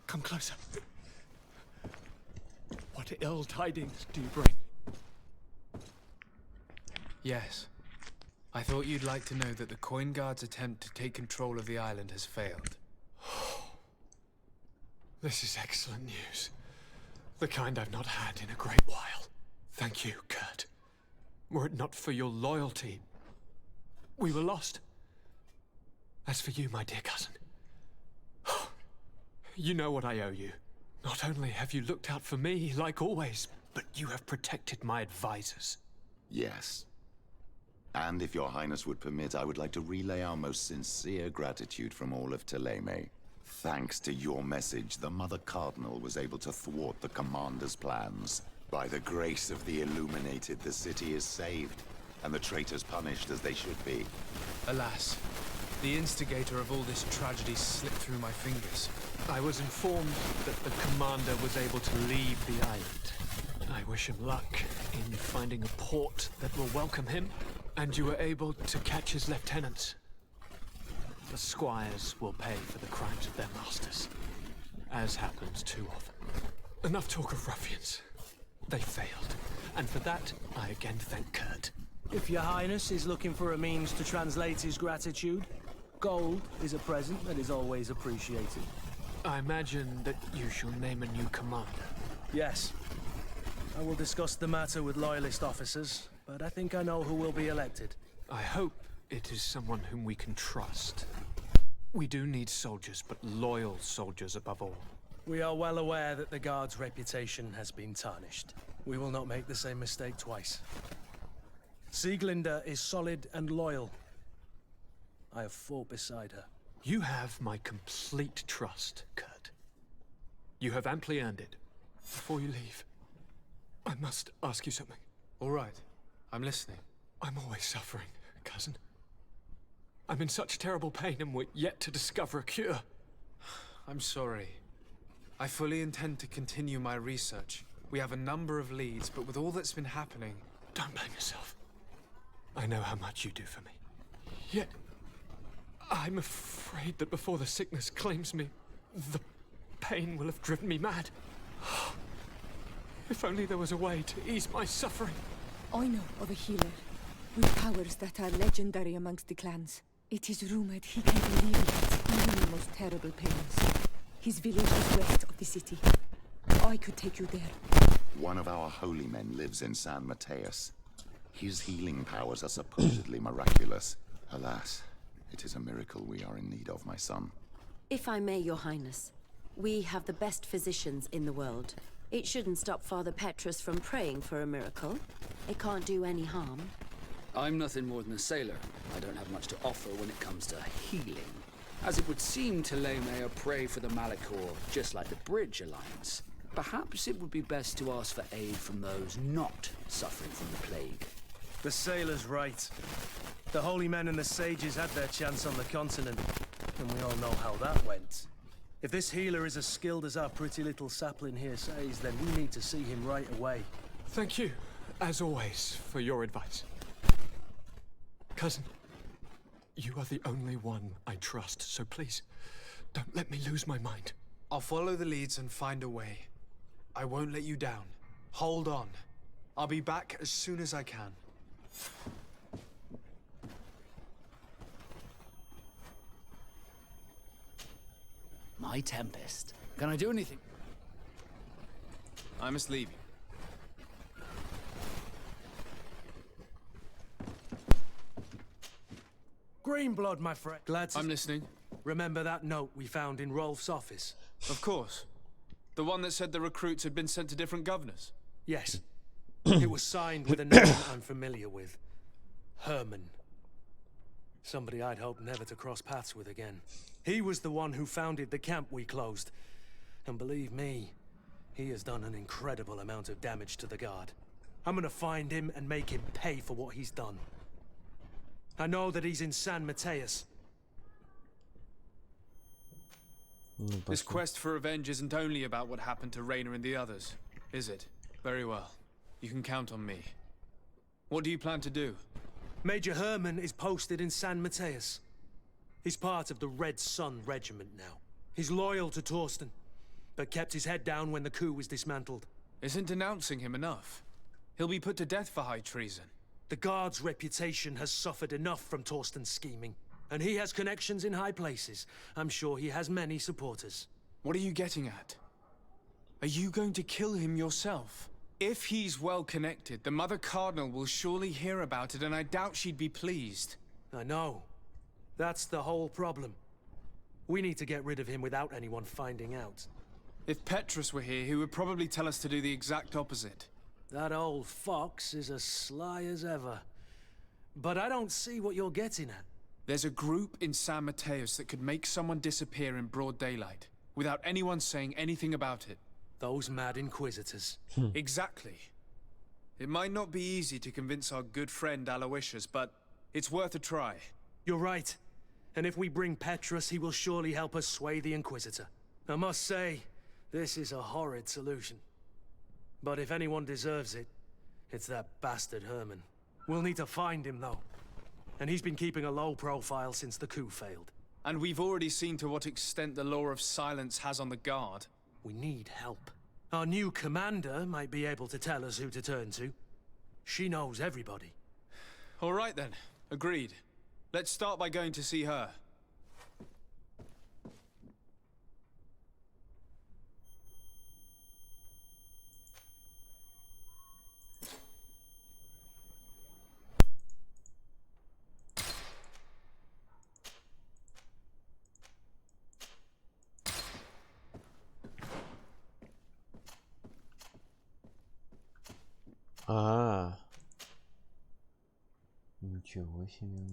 Come closer. What ill tidings do you bring? Yes. I thought you'd like to know that the Coin Guard's attempt to take control of the island has failed. This is excellent news. The kind I've not had in a great while. Thank you, Kurt. Were it not for your loyalty, we were lost. As for you, my dear cousin, you know what I owe you. Not only have you looked out for me, like always, but you have protected my advisors. Yes. And if your highness would permit, I would like to relay our most sincere gratitude from all of Thélème. Thanks to your message, the Mother Cardinal was able to thwart the commander's plans. By the grace of the Illuminated, the city is saved, and the traitors punished as they should be. Alas, the instigator of all this tragedy slipped through my fingers. I was informed that the commander was able to leave the island. I wish him luck in finding a port that will welcome him, and you were able to catch his lieutenants. The squires will pay for the crimes of their masters, as happens too often. Enough talk of ruffians. They failed, and for that, I again thank Kurt. If your highness is looking for a means to translate his gratitude, gold is a present that is always appreciated. I imagine that you shall name a new commander. Yes. I will discuss the matter with loyalist officers, but I think I know who will be elected. I hope it is someone whom we can trust. We do need soldiers, but loyal soldiers above all. We are well aware that the Guard's reputation has been tarnished. We will not make the same mistake twice. Sieglinde is solid and loyal. I have fought beside her. You have my complete trust, Kurt. You have amply earned it. Before you leave, I must ask you something. All right, I'm listening. I'm always suffering, cousin. I'm in such terrible pain and we're yet to discover a cure. I'm sorry. I fully intend to continue my research. We have a number of leads, but with all that's been happening... Don't blame yourself. I know how much you do for me. Yet, I'm afraid that before the sickness claims me, the pain will have driven me mad. If only there was a way to ease my suffering. I know of a healer with powers that are legendary amongst the clans. It is rumored he can alleviate even the most terrible pains. His village is west of the city. I could take you there. One of our holy men lives in San Mateus. His healing powers are supposedly miraculous. Alas, it is a miracle we are in need of, my son. If I may, Your Highness, we have the best physicians in the world. It shouldn't stop Father Petrus from praying for a miracle. It can't do any harm. I'm nothing more than a sailor. I don't have much to offer when it comes to healing. As it would seem Taleme are prey for the Malachor, just like the Bridge Alliance. Perhaps it would be best to ask for aid from those not suffering from the plague. The sailor's right. The holy men and the sages had their chance on the continent, and we all know how that went. If this healer is as skilled as our pretty little sapling here says, then we need to see him right away. Thank you, as always, for your advice. Cousin, you are the only one I trust, so please, don't let me lose my mind. I'll follow the leads and find a way. I won't let you down. Hold on. I'll be back as soon as I can. My Tempest. Can I do anything? I must leave you. Greenblood, my friend. Glad to... I'm listening. Remember that note we found in Rolf's office? Of course. The one that said the recruits had been sent to different governors? Yes. It was signed with a name I'm familiar with. Herman. Somebody I'd hoped never to cross paths with again. He was the one who founded the camp we closed. And believe me, he has done an incredible amount of damage to the Guard. I'm gonna find him and make him pay for what he's done. I know that he's in San Mateus. This quest for revenge isn't only about what happened to Raynor and the others, is it? Very well. You can count on me. What do you plan to do? Major Herman is posted in San Mateus. He's part of the Red Sun Regiment now. He's loyal to Torsten, but kept his head down when the coup was dismantled. Isn't denouncing him enough? He'll be put to death for high treason. The Guard's reputation has suffered enough from Torsten's scheming. And he has connections in high places. I'm sure he has many supporters. What are you getting at? Are you going to kill him yourself? If he's well connected, the Mother Cardinal will surely hear about it, and I doubt she'd be pleased. I know. That's the whole problem. We need to get rid of him without anyone finding out. If Petrus were here, he would probably tell us to do the exact opposite. That old fox is as sly as ever. But I don't see what you're getting at. There's a group in San Mateus that could make someone disappear in broad daylight, without anyone saying anything about it. Those mad inquisitors. Exactly. It might not be easy to convince our good friend Aloysius, but it's worth a try. You're right. And if we bring Petrus, he will surely help us sway the Inquisitor. I must say, this is a horrid solution. But if anyone deserves it, it's that bastard Herman. We'll need to find him, though. And he's been keeping a low profile since the coup failed. And we've already seen to what extent the law of silence has on the Guard. We need help. Our new commander might be able to tell us who to turn to. She knows everybody. All right then. Agreed. Let's start by going to see her. А, ничего себе.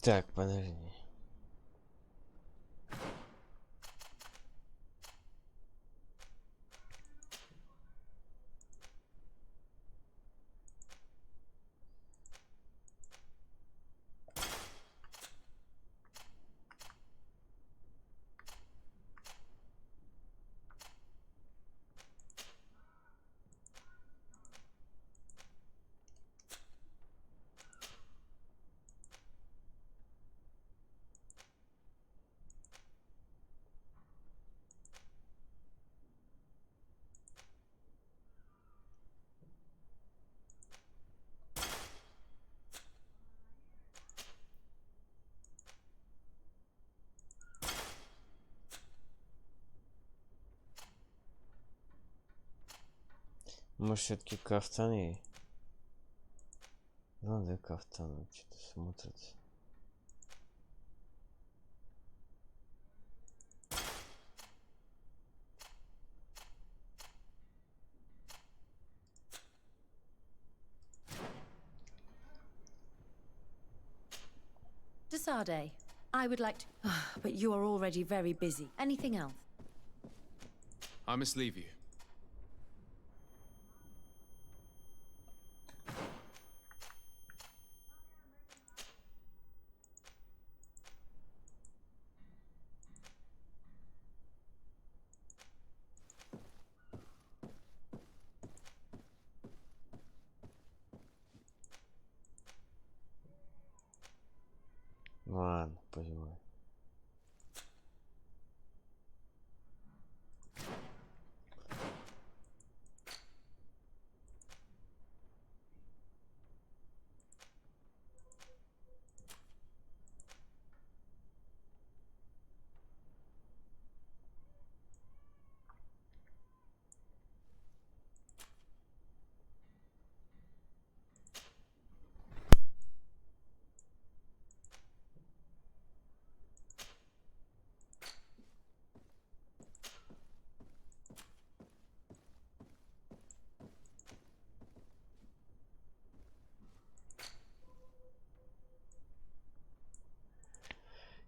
Так, подожди. Может, все-таки кафтан ей? Ну да, кафтан что-то смотрится. Desade, I would like to... but you are already very busy. Anything else? I must leave you. Ладно, понимаю.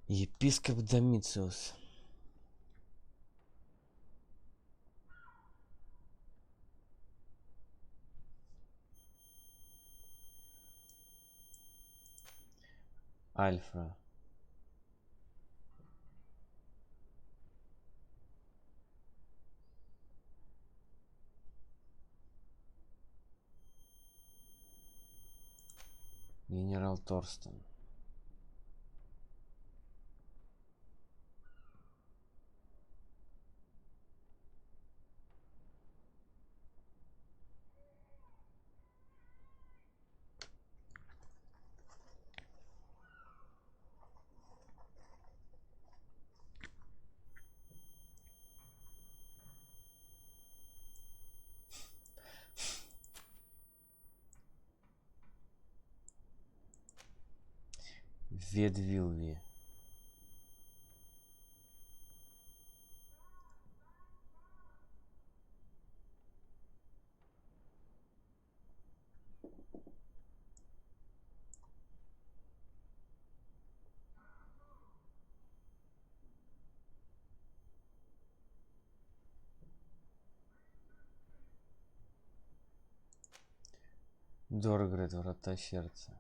Епископ Домициус. Альфа. Генерал Торстен. Ведвилви. Дорогрид, врата сердца.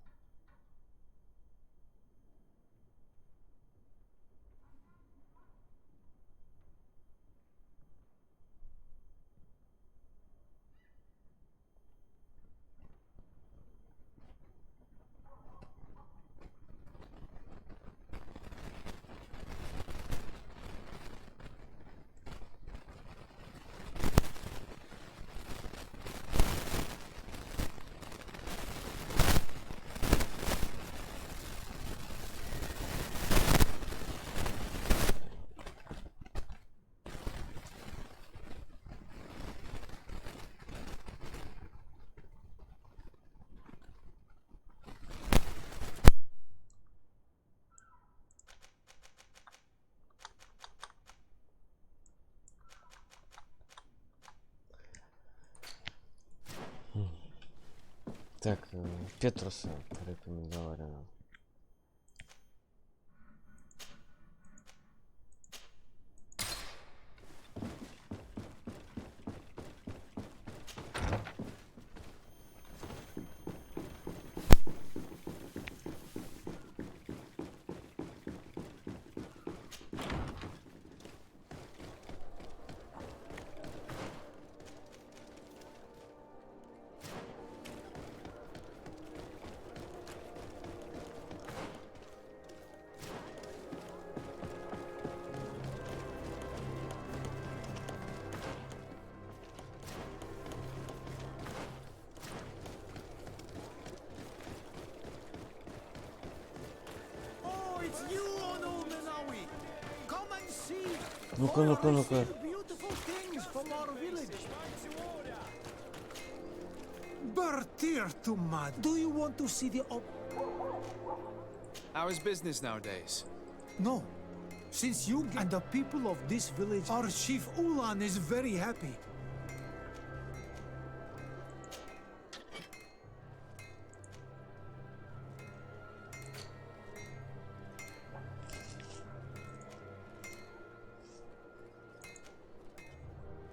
Так, Петруса порекомендовали нам. It's you, old Menawi. Come and see. Ну-ка, ну-ка, ну-ка. Beautiful things from our village. Bertir to mad. Do you want to see the How is business nowadays? No. Since you and the people of this village, our chief Ulan is very happy.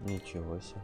Ничего себе.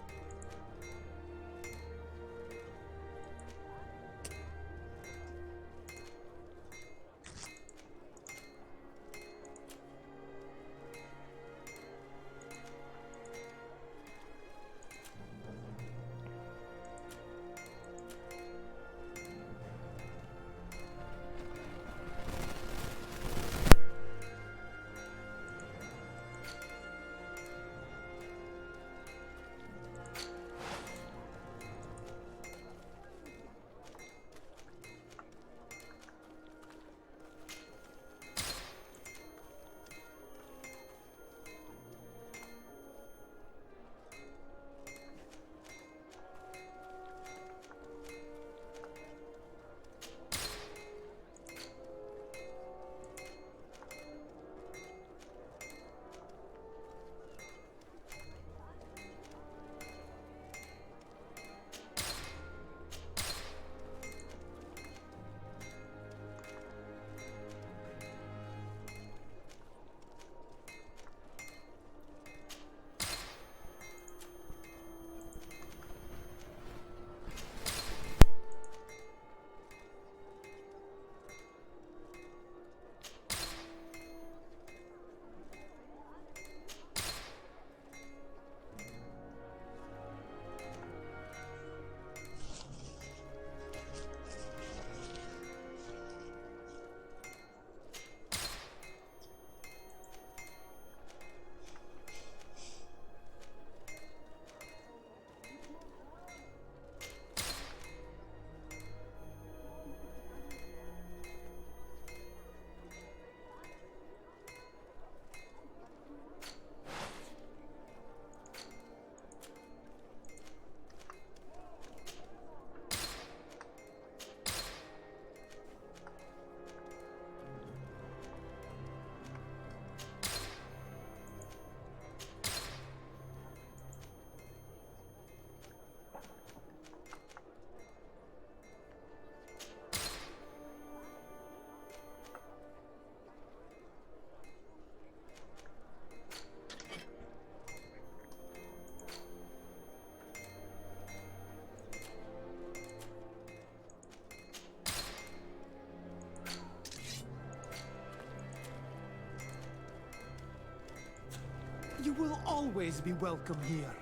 You will always be welcome here.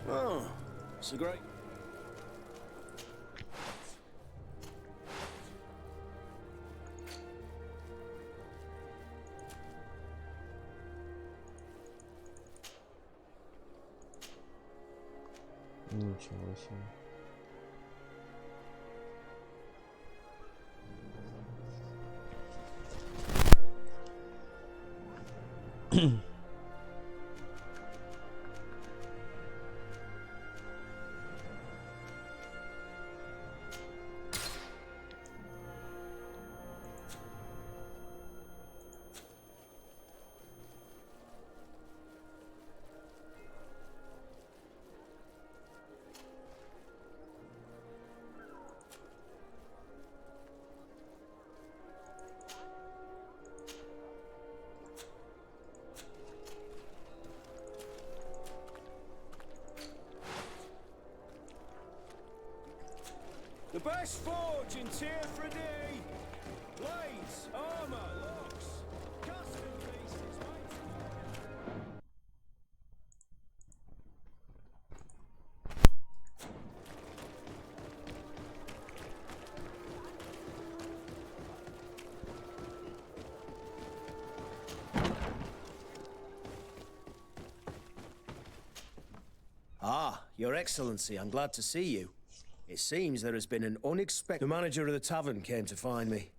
Oh, it's a great... Ничего себе. The best forge in Tier 3D. Blades, armor, locks, custom pieces, Ah, Your Excellency, I'm glad to see you. It seems there has been an unexpected... The manager of the tavern came to find me.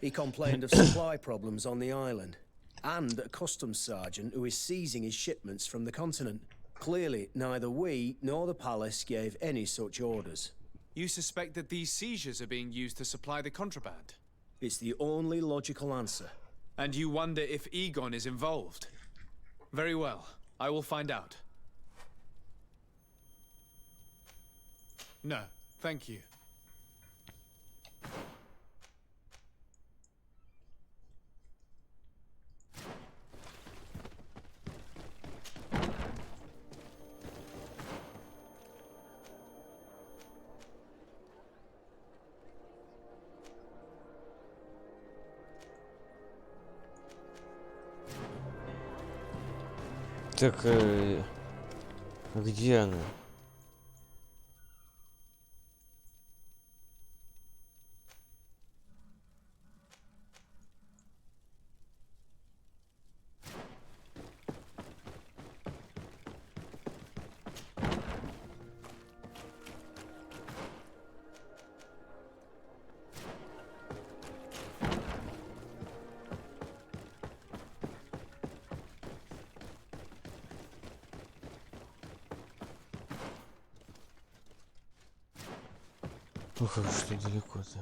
He complained of supply problems on the island, and a customs sergeant who is seizing his shipments from the continent. Clearly, neither we nor the palace gave any such orders. You suspect that these seizures are being used to supply the contraband? It's the only logical answer. And you wonder if Egon is involved? Very well. I will find out. No, thank you. Так, где она? Ох, что далеко-то.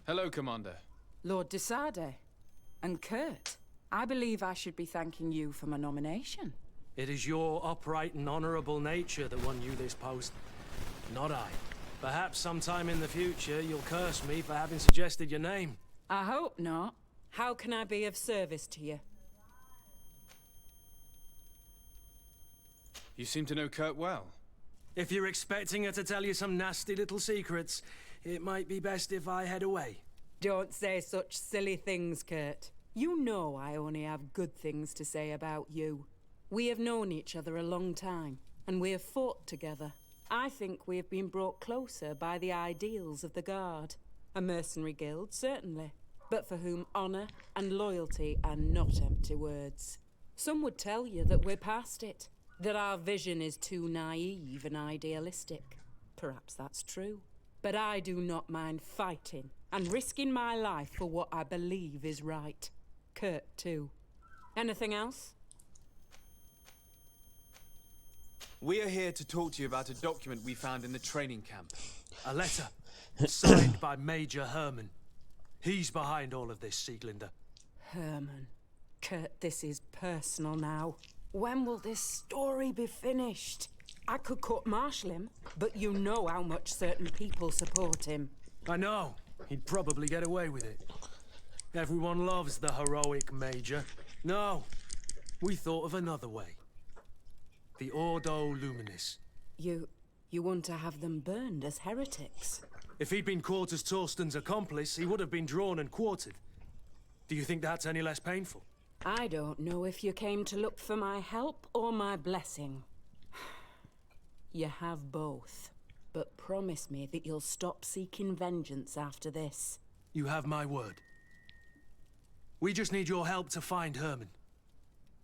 Hello, Commander. Lord Desade. And Kurt. I believe I should be thanking you for my nomination. It is your upright and honorable nature that won you this post, not I. Perhaps sometime in the future you'll curse me for having suggested your name. I hope not. How can I be of service to you? You seem to know Kurt well. If you're expecting her to tell you some nasty little secrets, it might be best if I head away. Don't say such silly things, Kurt. You know I only have good things to say about you. We have known each other a long time, and we have fought together. I think we have been brought closer by the ideals of the Guard. A mercenary guild, certainly, but for whom honor and loyalty are not empty words. Some would tell you that we're past it, that our vision is too naive and idealistic. Perhaps that's true. But I do not mind fighting and risking my life for what I believe is right. Kurt, too. Anything else? We are here to talk to you about a document we found in the training camp. A letter signed by Major Herman. He's behind all of this, Sieglinder. Herman. Kurt, this is personal now. When will this story be finished? I could court-martial him, but you know how much certain people support him. I know. He'd probably get away with it. Everyone loves the heroic Major. No, we thought of another way. The Ordo Luminis. You want to have them burned as heretics? If he'd been caught as Torsten's accomplice, he would have been drawn and quartered. Do you think that's any less painful? I don't know if you came to look for my help or my blessing. You have both. But promise me that you'll stop seeking vengeance after this. You have my word. We just need your help to find Herman.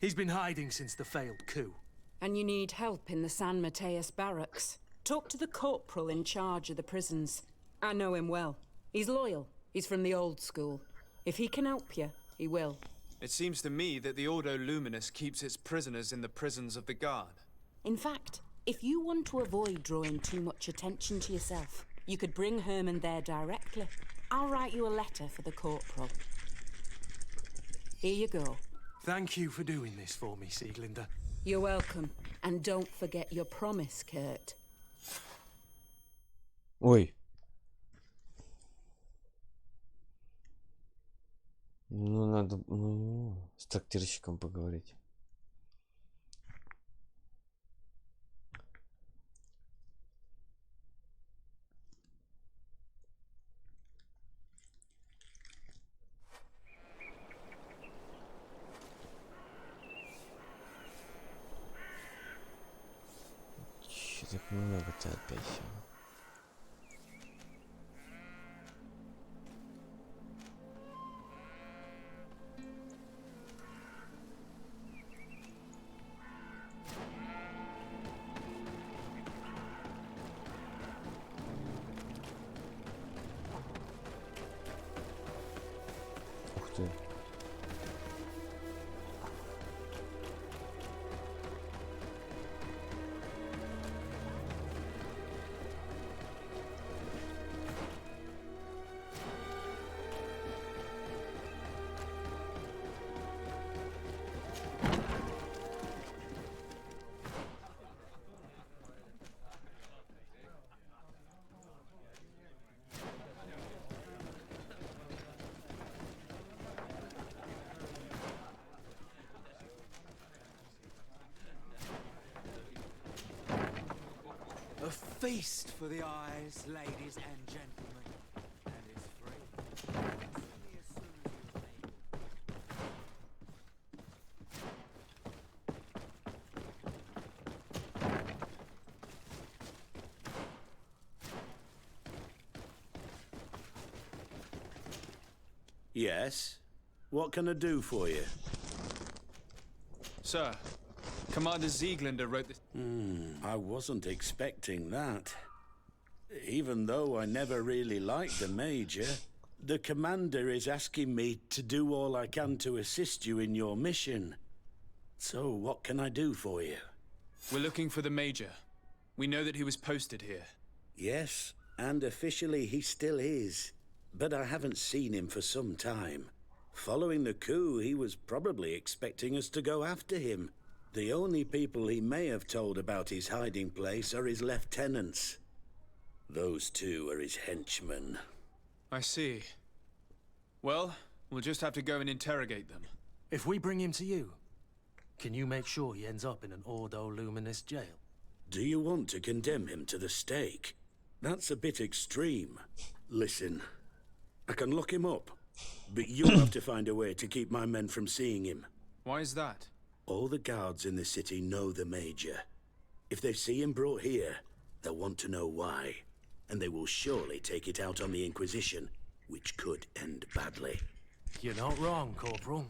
He's been hiding since the failed coup. And you need help in the San Mateus barracks. Talk to the corporal in charge of the prisons. I know him well. He's loyal. He's from the old school. If he can help you, he will. It seems to me that the Ordo Luminous keeps its prisoners in the prisons of the Guard. In fact, if you want to avoid drawing too much attention to yourself, you could bring Herman there directly. I'll write you a letter for the corporal. Here you go. Thank you for doing this for me, Sieglinder. You're welcome. And don't forget your promise, Kurt. Ой. Ну, надо с трактирщиком поговорить. Чё так много-то опять всего? ты. A feast for the eyes, ladies and gentlemen. And it's free. As soon as you're able. Yes? What can I do for you? Sir, Commander Zieglander wrote this. I wasn't expecting that. Even though I never really liked the Major, the Commander is asking me to do all I can to assist you in your mission. So, what can I do for you? We're looking for the Major. We know that he was posted here. Yes, and officially he still is. But I haven't seen him for some time. Following the coup, he was probably expecting us to go after him. The only people he may have told about his hiding place are his lieutenants. Those two are his henchmen. I see. Well, we'll just have to go and interrogate them. If we bring him to you, can you make sure he ends up in an Ordo Luminous jail? Do you want to condemn him to the stake? That's a bit extreme. Listen, I can lock him up, but you'll have to find a way to keep my men from seeing him. Why is that? All the guards in the city know the Major. If they see him brought here, they'll want to know why. And they will surely take it out on the Inquisition, which could end badly. You're not wrong, Corporal.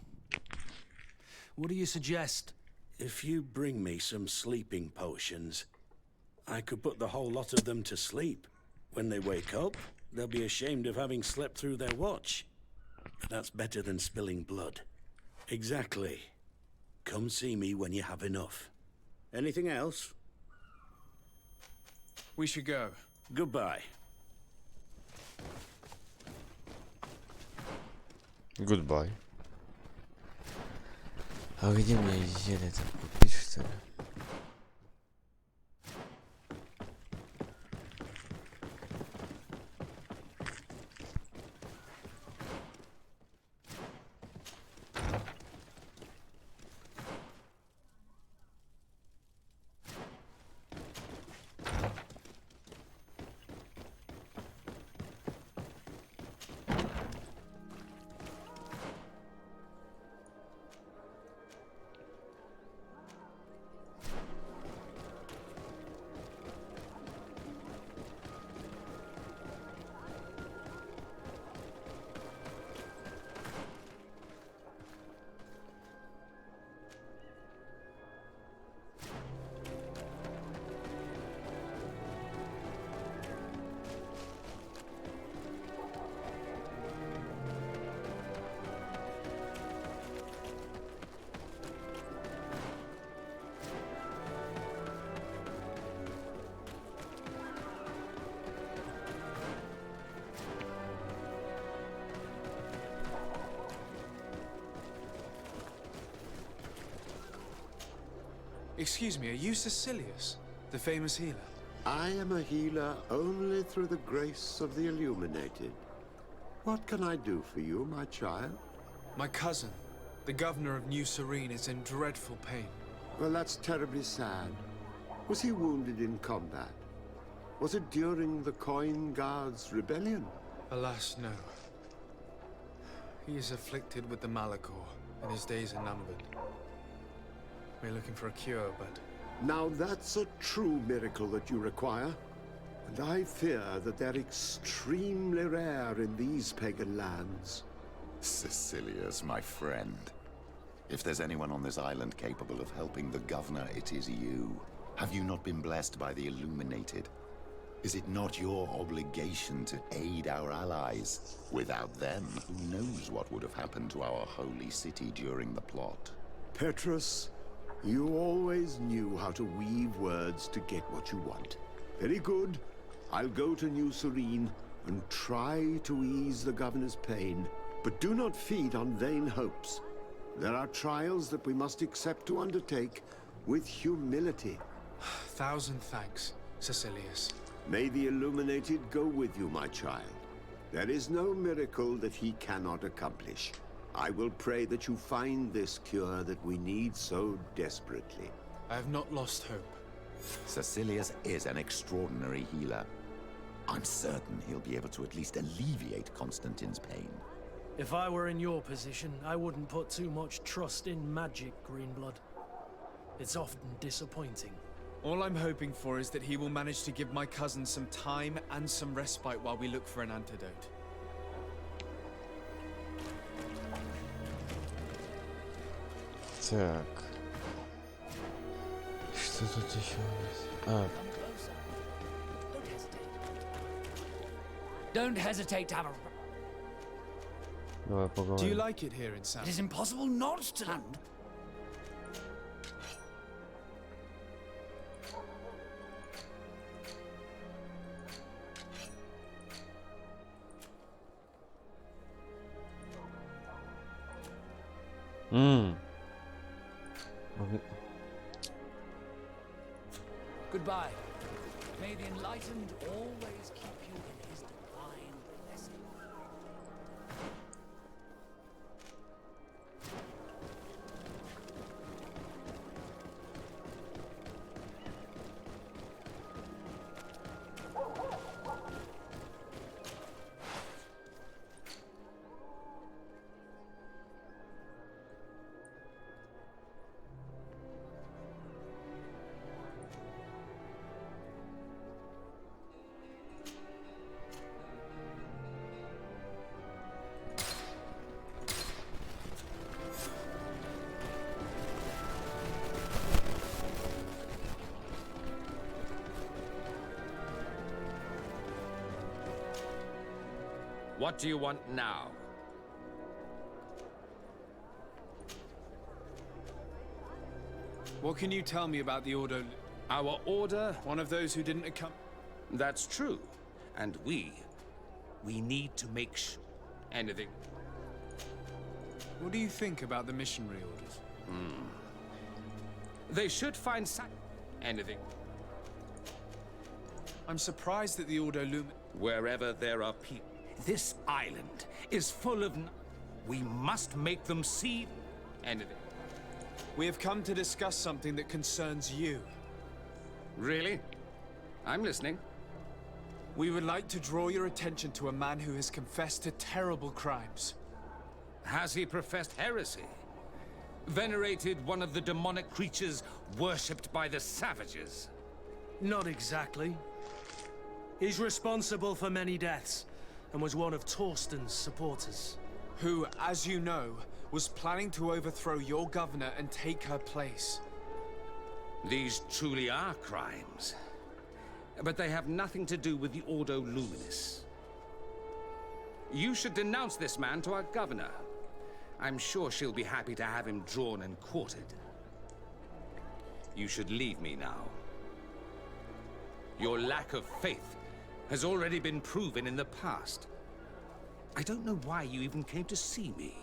What do you suggest? If you bring me some sleeping potions, I could put the whole lot of them to sleep. When they wake up, they'll be ashamed of having slept through their watch. But that's better than spilling blood. Exactly. Come see me when you have enough. Anything else? We should go. Goodbye. Goodbye. А где мне зелье-то купить, что ли? Excuse me, are you Cecilius, the famous healer? I am a healer only through the grace of the illuminated. What can I do for you, my child? My cousin, the governor of New Serene, is in dreadful pain. Well, that's terribly sad. Was he wounded in combat? Was it during the Coin Guards' rebellion? Alas, no. He is afflicted with the Malachor, and his days are numbered. We're looking for a cure, but... Now that's a true miracle that you require. And I fear that they're extremely rare in these pagan lands. Cecilius, my friend. If there's anyone on this island capable of helping the governor, it is you. Have you not been blessed by the Illuminated? Is it not your obligation to aid our allies? Without them, who knows what would have happened to our holy city during the plot? Petrus, you always knew how to weave words to get what you want. Very good. I'll go to New Serene and try to ease the governor's pain. But do not feed on vain hopes. There are trials that we must accept to undertake with humility. Thousand thanks, Cecilius. May the Illuminated go with you, my child. There is no miracle that he cannot accomplish. I will pray that you find this cure that we need so desperately. I have not lost hope. Cecilius is an extraordinary healer. I'm certain he'll be able to at least alleviate Constantine's pain. If I were in your position, I wouldn't put too much trust in magic, Greenblood. It's often disappointing. All I'm hoping for is that he will manage to give my cousin some time and some respite while we look for an antidote. Так. Что тут еще у нас? А, Don't hesitate to have a... давай Do you поговорим. like it here in San? It is impossible not to land. Goodbye. May the enlightened always keep you in his divine blessing. What do you want now? What can you tell me about the Ordo? Our order? One of those who didn't come. That's true. And we need to make sure. Anything. What do you think about the missionary orders? They should find anything. I'm surprised that the Ordo Wherever there are people. This island is full of... We must make them see anything. We have come to discuss something that concerns you. Really? I'm listening. We would like to draw your attention to a man who has confessed to terrible crimes. Has he professed heresy? Venerated one of the demonic creatures worshipped by the savages? Not exactly. He's responsible for many deaths, and was one of Torsten's supporters. Who, as you know, was planning to overthrow your governor and take her place. These truly are crimes. But they have nothing to do with the Ordo Luminis. You should denounce this man to our governor. I'm sure she'll be happy to have him drawn and quartered. You should leave me now. Your lack of faith has already been proven in the past. I don't know why you even came to see me.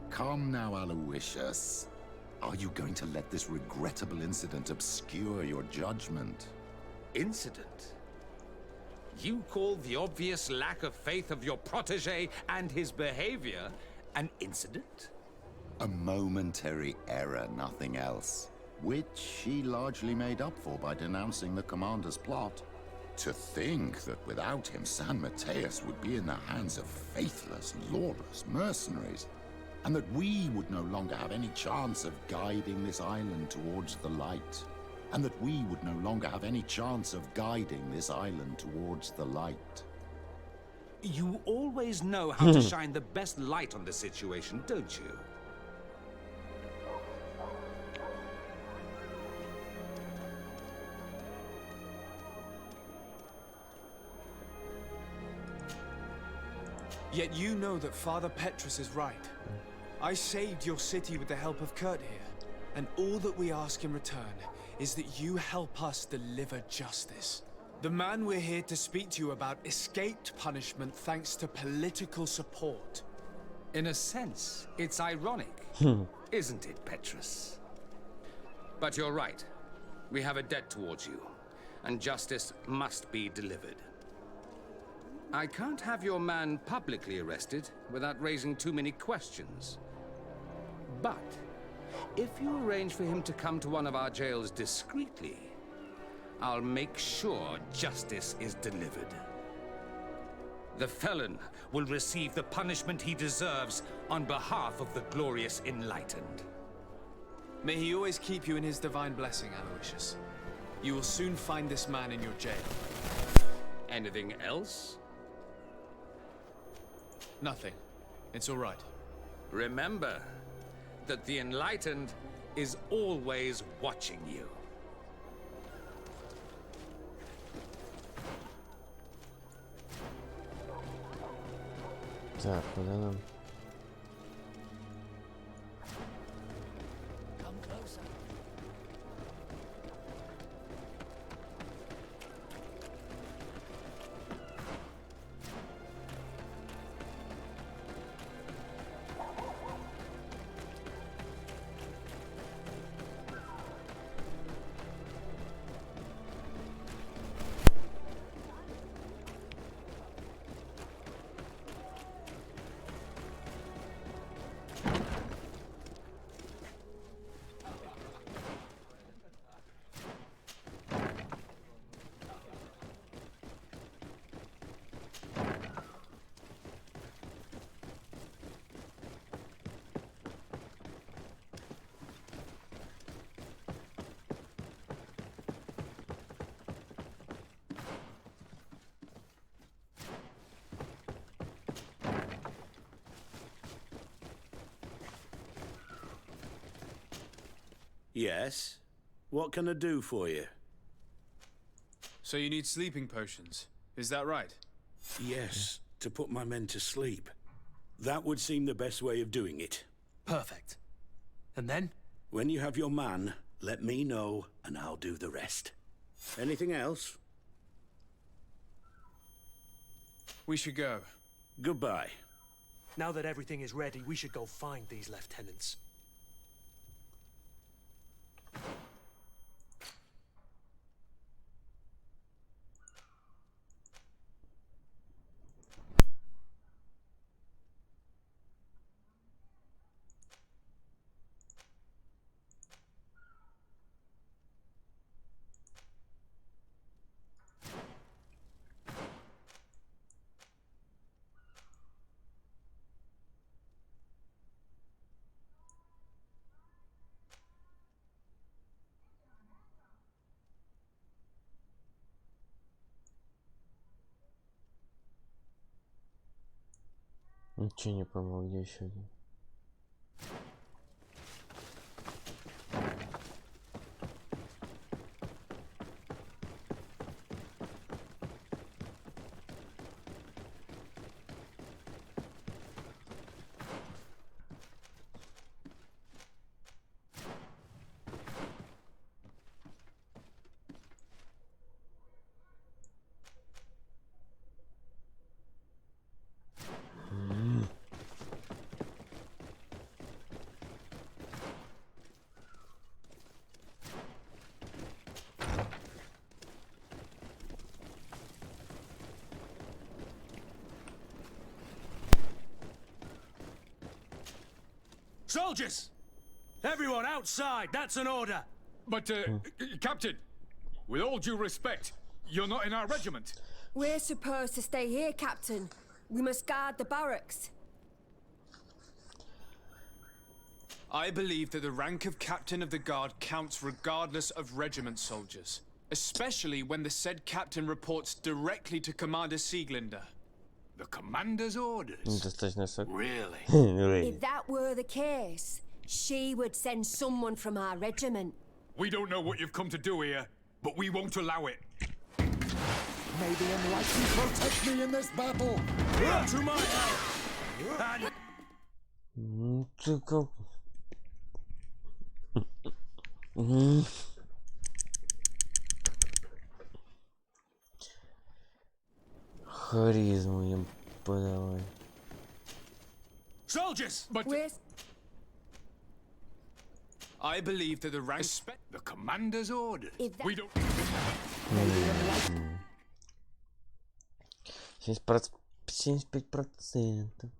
Come now, Aloysius. Are you going to let this regrettable incident obscure your judgment? Incident? You call the obvious lack of faith of your protege and his behavior an incident? A momentary error, nothing else. Which he largely made up for by denouncing the commander's plot. To think that without him, San Mateus would be in the hands of faithless, lawless mercenaries, and that we would no longer have any chance of guiding this island towards the light. And that we would no longer have any chance of guiding this island towards the light. You always know how to shine the best light on the situation, don't you? Yet you know that Father Petrus is right. I saved your city with the help of Kurt here, and all that we ask in return is that you help us deliver justice. The man we're here to speak to you about escaped punishment thanks to political support. In a sense, it's ironic, isn't it, Petrus? But you're right. We have a debt towards you, and justice must be delivered. I can't have your man publicly arrested without raising too many questions. But if you arrange for him to come to one of our jails discreetly, I'll make sure justice is delivered. The felon will receive the punishment he deserves on behalf of the glorious enlightened. May he always keep you in his divine blessing, Aloysius. You will soon find this man in your jail. Anything else? Nothing. It's all right. Remember that the enlightened is always watching you. Так, куда нам? Yes? What can I do for you? So you need sleeping potions, is that right? Yes, to put my men to sleep. That would seem the best way of doing it. Perfect. And then? When you have your man, let me know and I'll do the rest. Anything else? We should go. Goodbye. Now that everything is ready, we should go find these lieutenants. Ничего не помог, где еще один? Soldiers! Everyone outside, that's an order! But, Captain, with all due respect, you're not in our regiment. We're supposed to stay here, Captain. We must guard the barracks. I believe that the rank of Captain of the Guard counts regardless of regiment soldiers, especially when the said captain reports directly to Commander Sieglinder. The commander's orders? Really? If that were the case, she would send someone from our regiment. We don't know what you've come to do here, but we won't allow it. May the Enlightened protect me in this battle! To my help! And... Харизму им подавай. Soldiers! But I believe that the rank respect the commander's orders. We don't. 75%.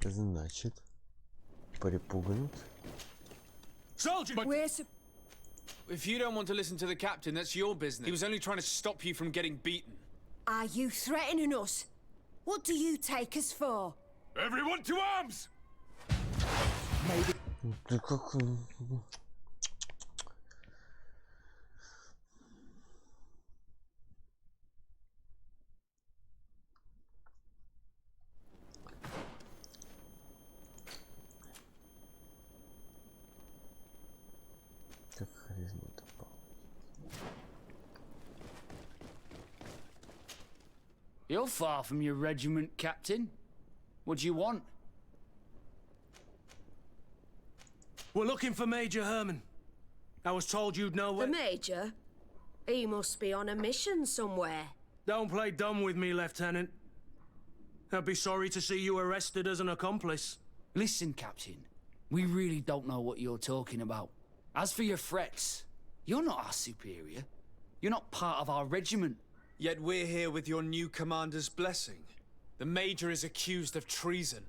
Значит, перепуганут. But if you don't want to listen to the captain, that's your business. He was only trying to stop you from getting beaten. Are you threatening us? What do you take us for? Everyone to arms! Да как... Как харизма-то пал. You're far from your regiment, Captain. What do you want? We're looking for Major Herman. I was told you'd know where... The Major? He must be on a mission somewhere. Don't play dumb with me, Lieutenant. I'd be sorry to see you arrested as an accomplice. Listen, Captain. We really don't know what you're talking about. As for your threats, you're not our superior. You're not part of our regiment. Yet we're here with your new commander's blessing. The Major is accused of treason.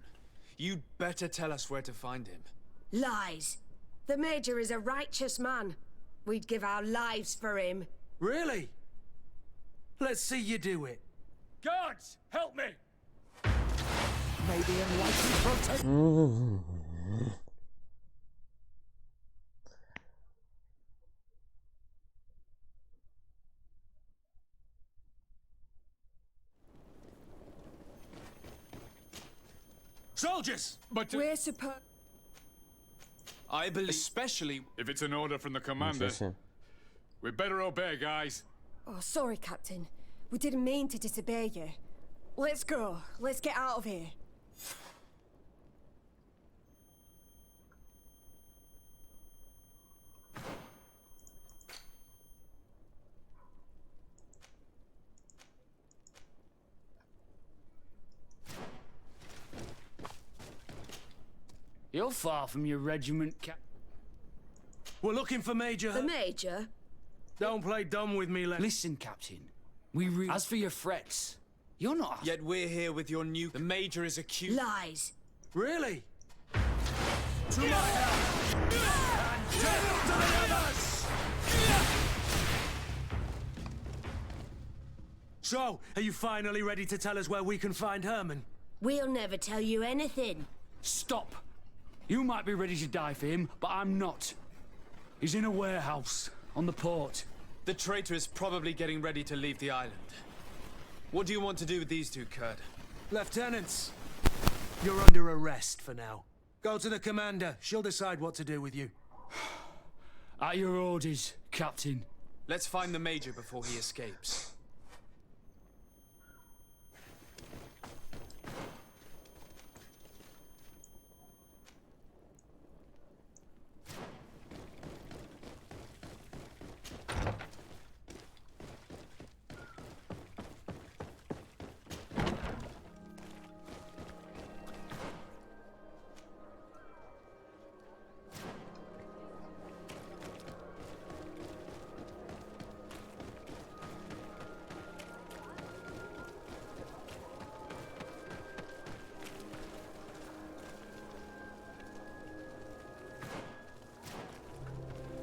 You'd better tell us where to find him. Lies. The Major is a righteous man. We'd give our lives for him. Really? Let's see you do it. Guards, help me! May the Enlightened protect... Soldiers! But we're supposed... I believe... Especially... If it's an order from the commander, we better obey, guys. Oh, sorry, Captain. We didn't mean to disobey you. Let's go. Let's get out of here. You're far from your regiment, We're looking for Major... The Major? Don't play dumb with me, Listen, Captain. As for your threats, you're not... Yet we're here with your new... The Major is accused... Lies. Really? To my help! And death to the others! So, are you finally ready to tell us where we can find Herman? We'll never tell you anything. Stop! You might be ready to die for him, but I'm not. He's in a warehouse, on the port. The traitor is probably getting ready to leave the island. What do you want to do with these two, Kurt? Lieutenants, you're under arrest for now. Go to the commander. She'll decide what to do with you. At your orders, Captain. Let's find the Major before he escapes.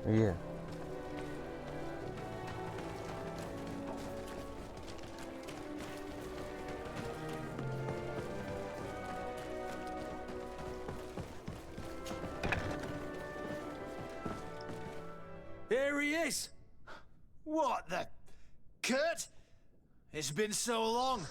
Yeah. Here he is! What the... Kurt? It's been so long.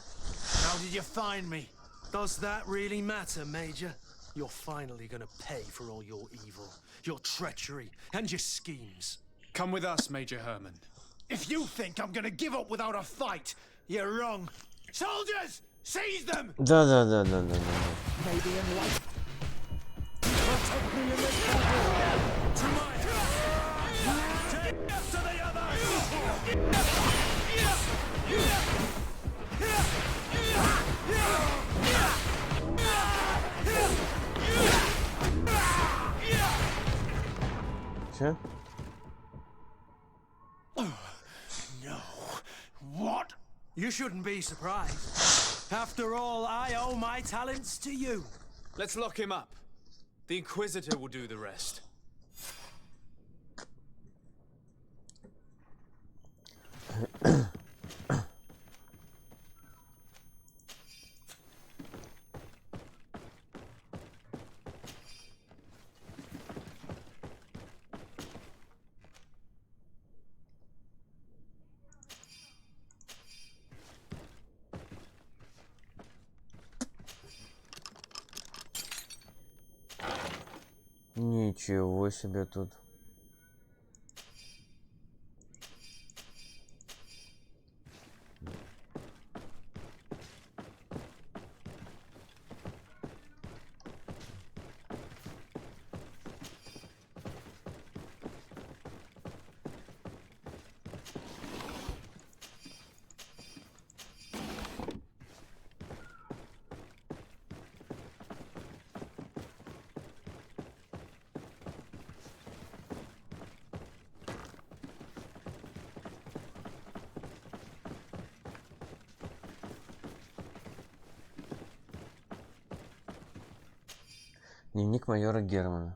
How did you find me? Does that really matter, Major? You're finally gonna pay for all your evil, your treachery, and your schemes. Come with us, Major Herman. If you think I'm gonna give up without a fight, you're wrong. Soldiers, seize them! Да. Maybe in life. Protect me in this battle! To my help! Take after the others! Че? No. What? You shouldn't be surprised. After all, I owe my talents to you. Let's lock him up. The Inquisitor will do the rest. Ничего себе тут. Дневник майора Германа.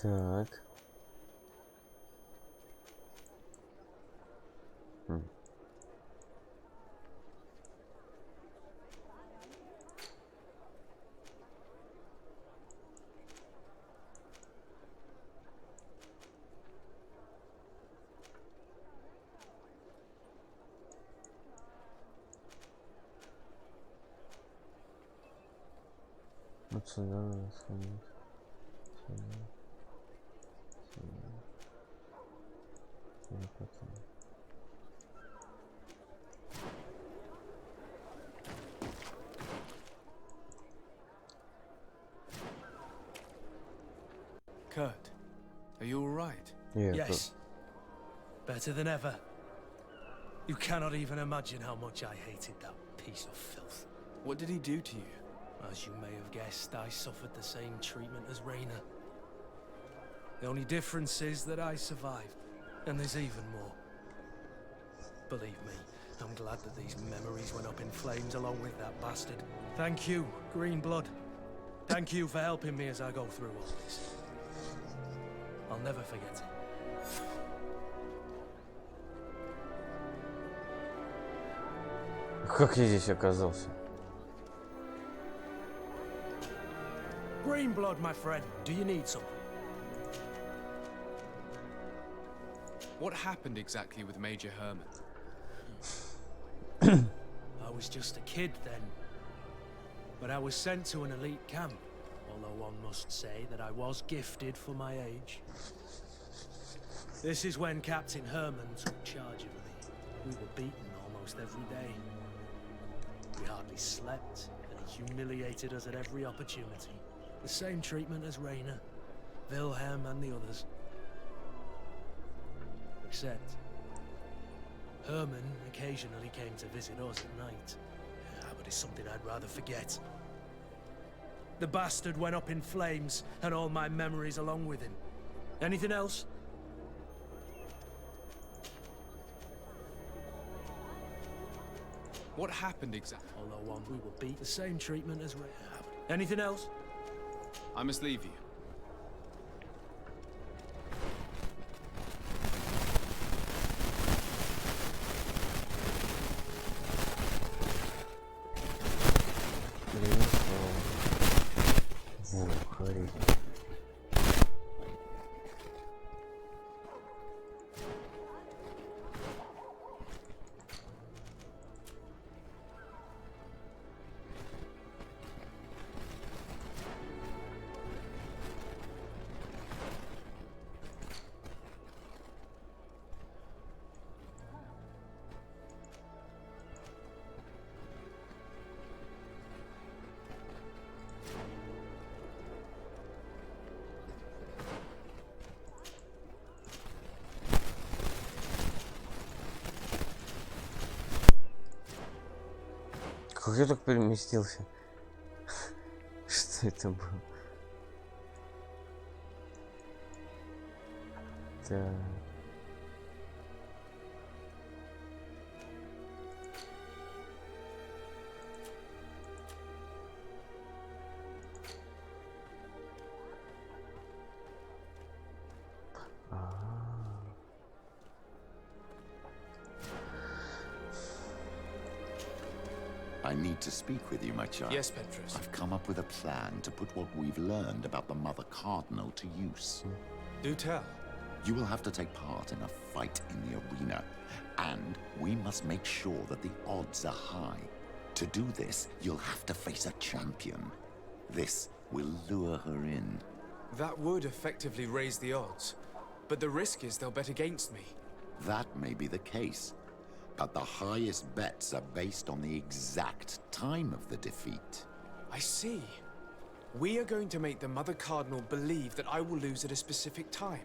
Так. Вот сюда надо сходить. Сюда. Сюда. И потом. Are you all right? Yeah, Yes. Better than ever. You cannot even imagine how much I hated that piece of filth. What did he do to you? As you may have guessed, I suffered the same treatment as Raina. The only difference is that I survived, and there's even more. Believe me, I'm glad that these memories went up in flames along with that bastard. Thank you, Green Blood. Thank you for helping me as I go through all this. I'll never forget it. Как я здесь оказался? Green Blood, my friend, do you need something? What happened exactly with Major Herman? I was just a kid then. But I was sent to an elite camp, although one must say that I was gifted for my age. This is when Captain Herman took charge of me. We were beaten almost every day. We hardly slept, and he humiliated us at every opportunity. The same treatment as Raina, Wilhelm, and the others. Except, Herman occasionally came to visit us at night. But it's something I'd rather forget. The bastard went up in flames, and all my memories along with him. Anything else? What happened exactly? Although we were beat the same treatment as Ray. Anything else? I must leave you. Как я так переместился? Что это было? Так. I need to speak with you, my child. Yes, Petrus. I've come up with a plan to put what we've learned about the Mother Cardinal to use. Do tell. You will have to take part in a fight in the arena, and we must make sure that the odds are high. To do this, you'll have to face a champion. This will lure her in. That would effectively raise the odds, but the risk is they'll bet against me. That may be the case, but the highest bets are based on the exact time of the defeat. I see. We are going to make the Mother Cardinal believe that I will lose at a specific time.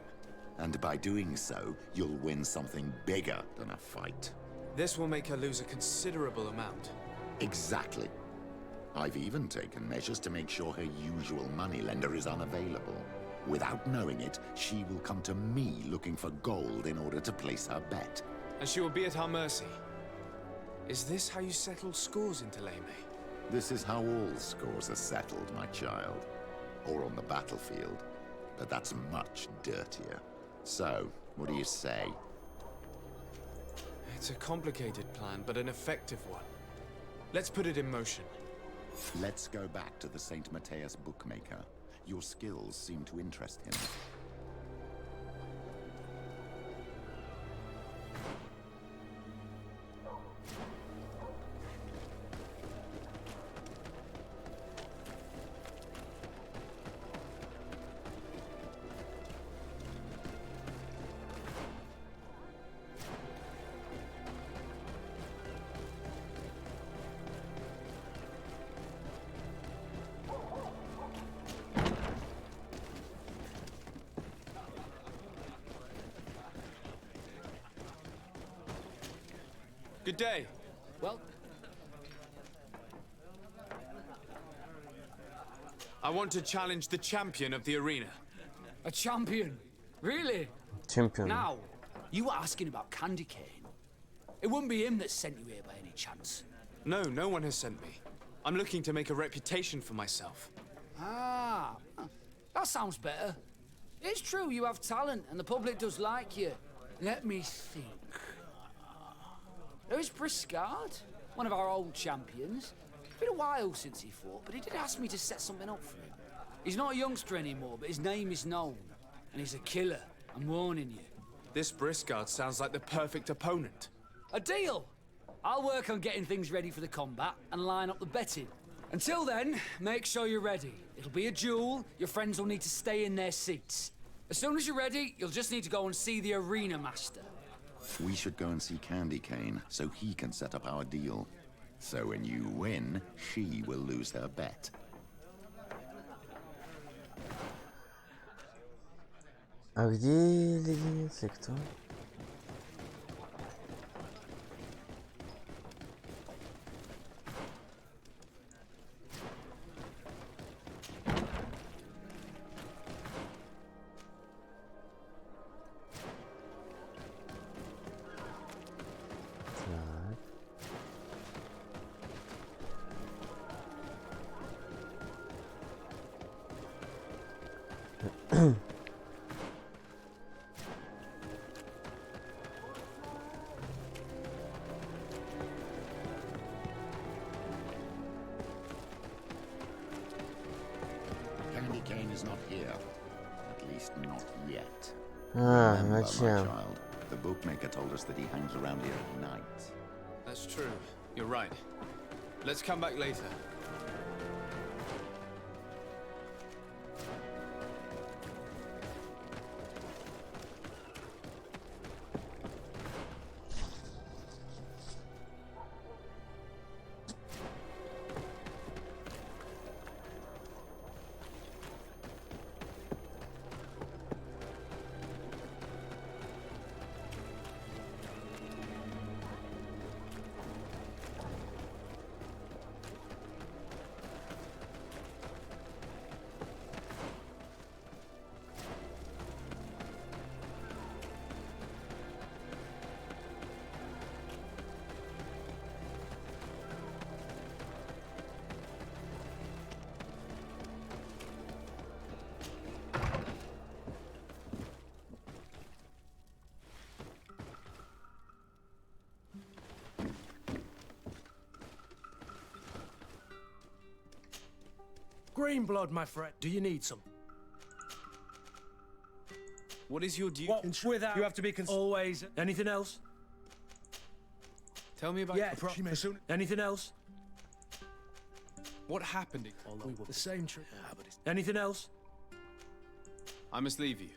And by doing so, you'll win something bigger than a fight. This will make her lose a considerable amount. Exactly. I've even taken measures to make sure her usual moneylender is unavailable. Without knowing it, she will come to me looking for gold in order to place her bet. And she will be at our mercy. Is this how you settle scores in Thélème? This is how all scores are settled, my child. Or on the battlefield. But that's much dirtier. So, what do you say? It's a complicated plan, but an effective one. Let's put it in motion. Let's go back to the St. Matthias bookmaker. Your skills seem to interest him. Good day. Well, I want to challenge the champion of the arena. a champion? Really? Champion. Now, you were asking about Candy Cane. It wouldn't be him that sent you here by any chance. No, no one has sent me. I'm looking to make a reputation for myself. Ah, that sounds better. It's true you have talent and the public does like you. Let me think. There's Briscard, one of our old champions. It's been a while since he fought, but he did ask me to set something up for him. He's not a youngster anymore, but his name is known. And he's a killer, I'm warning you. This Briscard sounds like the perfect opponent. A deal! I'll work on getting things ready for the combat and line up the betting. Until then, make sure you're ready. It'll be a duel. Your friends will need to stay in their seats. As soon as you're ready, you'll just need to go and see the arena master. We should go and see Candy Cane so he can set up our deal. So when you win, she will lose her bet. А где леденец и кто? Candy Cane is not here. At least not yet. А, Remember, my зачем? child, the bookmaker told us that he hangs around here at night. That's true. You're right. Let's come back later. Green blood, my friend. Do you need some? What is your duty? What? Without. You have to be always. Anything else? Tell me about Yeah. Anything else? what happened. We were the same tree. Anything else? I must leave you.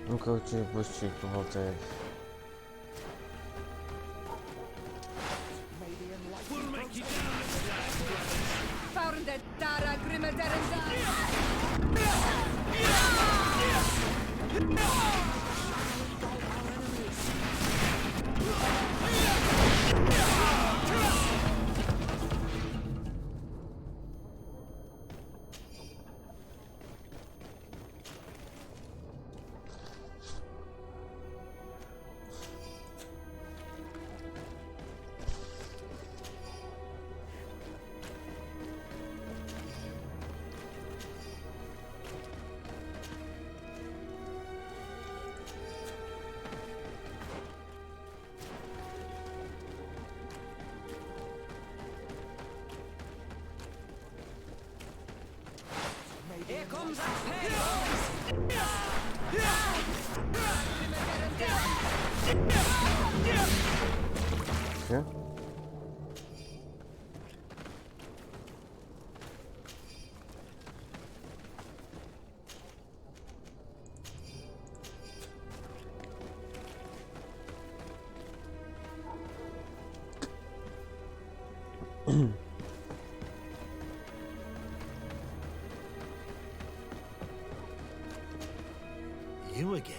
Ну-ка, у тебя пусть чуть поболтает. comes our pay. Yeah. You again?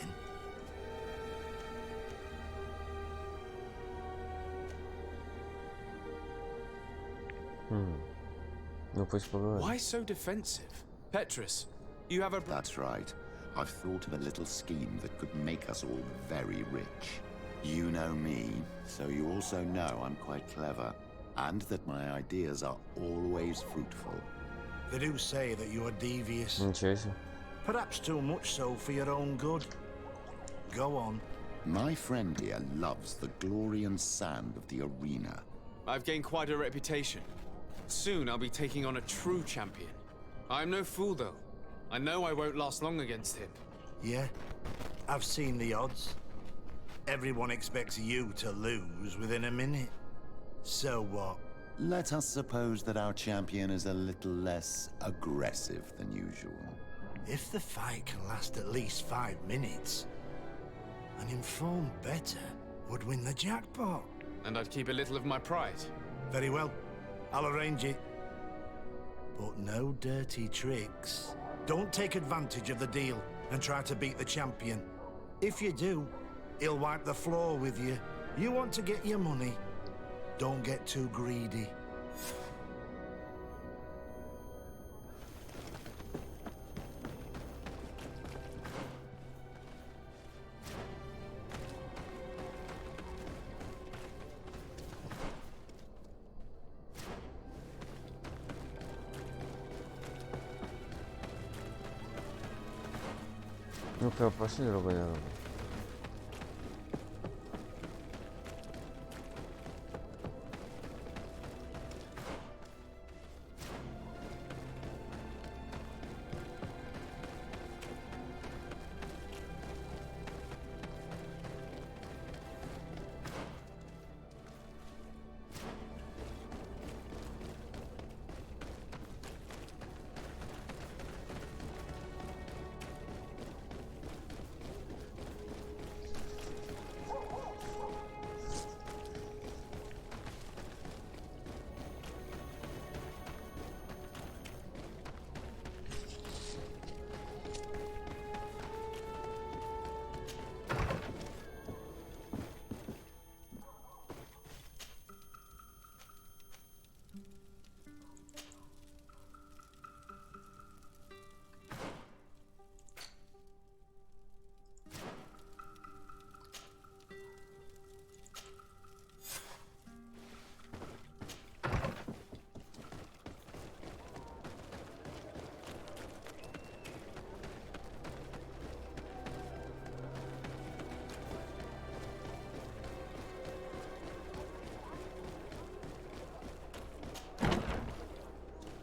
Ну пусть поговорим. Why so defensive? Petrus, you have a... That's right. I've thought of a little scheme that could make us all very rich. You know me, so you also know I'm quite clever, and that my ideas are always fruitful. They do say that you are devious. Ничего себе. Perhaps too much so for your own good. Go on. My friend here loves the glory and sand of the arena. I've gained quite a reputation. Soon I'll be taking on a true champion. I'm no fool, though. I know I won't last long against him. Yeah? I've seen the odds. Everyone expects you to lose within a minute. So what? Let us suppose that our champion is a little less aggressive than usual. If the fight can last at least 5 minutes, an informed bettor would win the jackpot. And I'd keep a little of my pride. Very well. I'll arrange it. But no dirty tricks. Don't take advantage of the deal and try to beat the champion. If you do, he'll wipe the floor with you. You want to get your money. Don't get too greedy. Ну-ка, пошли другой дорогой.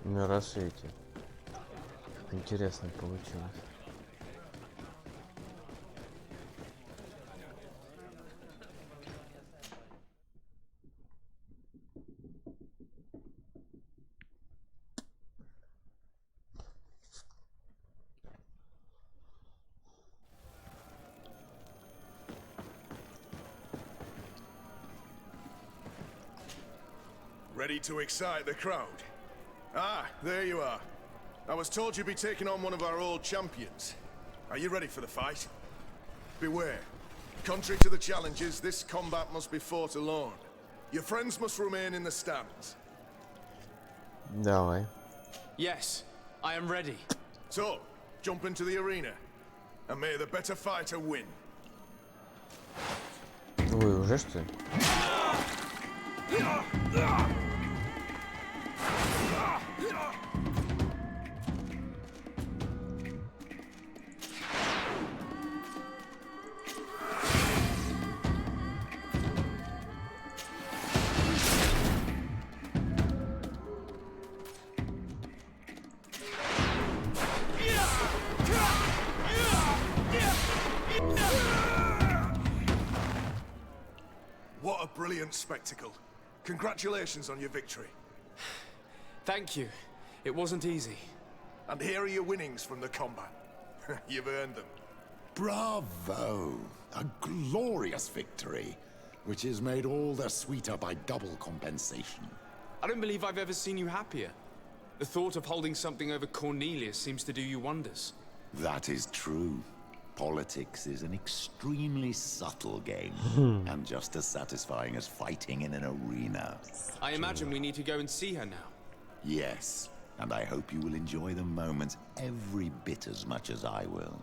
На рассвете. Как интересно получилось. Ready to excite the crowd? Ah, there you are. I was told you'd be taking on one of our old champions. Are you ready for the fight? Beware. Contrary to the challenges, this combat must be fought alone. Your friends must remain in the stands. Давай. Yes, I am ready. So, jump into the arena, and may the better fighter win. Ой, уже что ли? What a brilliant spectacle. Congratulations on your victory. Thank you. It wasn't easy. And here are your winnings from the combat. You've earned them. Bravo! A glorious victory, which is made all the sweeter by double compensation. I don't believe I've ever seen you happier. The thought of holding something over Cornelius seems to do you wonders. That is true. Politics is an extremely subtle game, and just as satisfying as fighting in an arena. I imagine we need to go and see her now. Yes, and I hope you will enjoy the moment every bit as much as I will.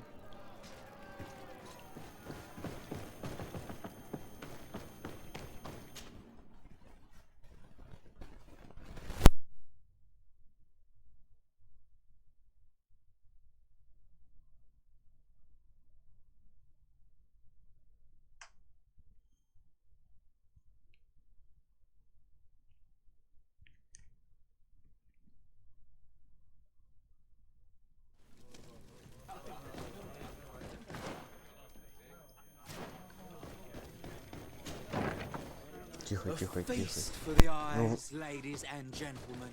Тихо, тихо, тихо. Feast for the eyes, ladies and gentlemen,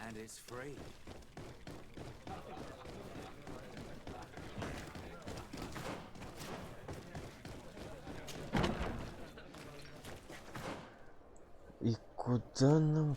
and it's free. И куда нам...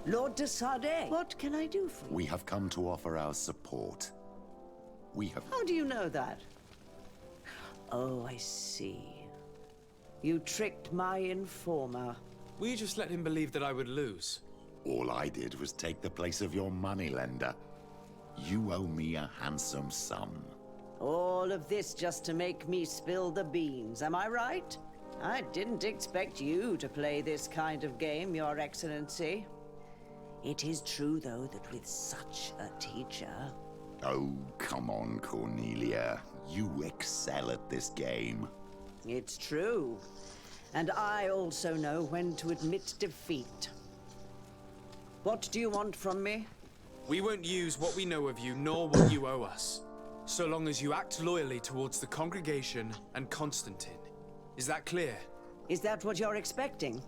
Lord de Sade, what can I do for you? We have come to offer our support. We have... How do you know that? Oh, I see. You tricked my informer. Will you just let him believe that I would lose? All I did was take the place of your moneylender. You owe me a handsome sum. All of this just to make me spill the beans, am I right? I didn't expect you to play this kind of game, Your Excellency. It is true, though, that with such a teacher... Oh, come on, Cornelia. You excel at this game. It's true. And I also know when to admit defeat. What do you want from me? We won't use what we know of you, nor what you owe us. So long as you act loyally towards the congregation and Constantine. Is that clear? Is that what you're expecting?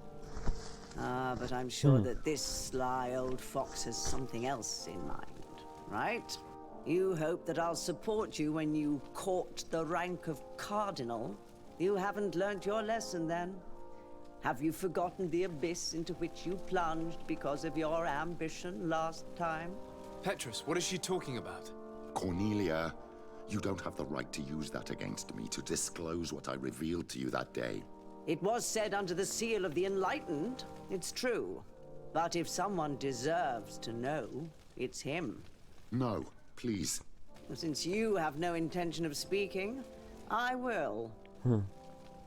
Ah, but I'm sure that this sly old fox has something else in mind, right? You hope that I'll support you when you court the rank of cardinal. You haven't learnt your lesson, then. Have you forgotten the abyss into which you plunged because of your ambition last time? Petrus, what is she talking about? Cornelia, you don't have the right to use that against me, to disclose what I revealed to you that day. It was said under the seal of the Enlightened, it's true. But if someone deserves to know, it's him. No, please. Since you have no intention of speaking, I will.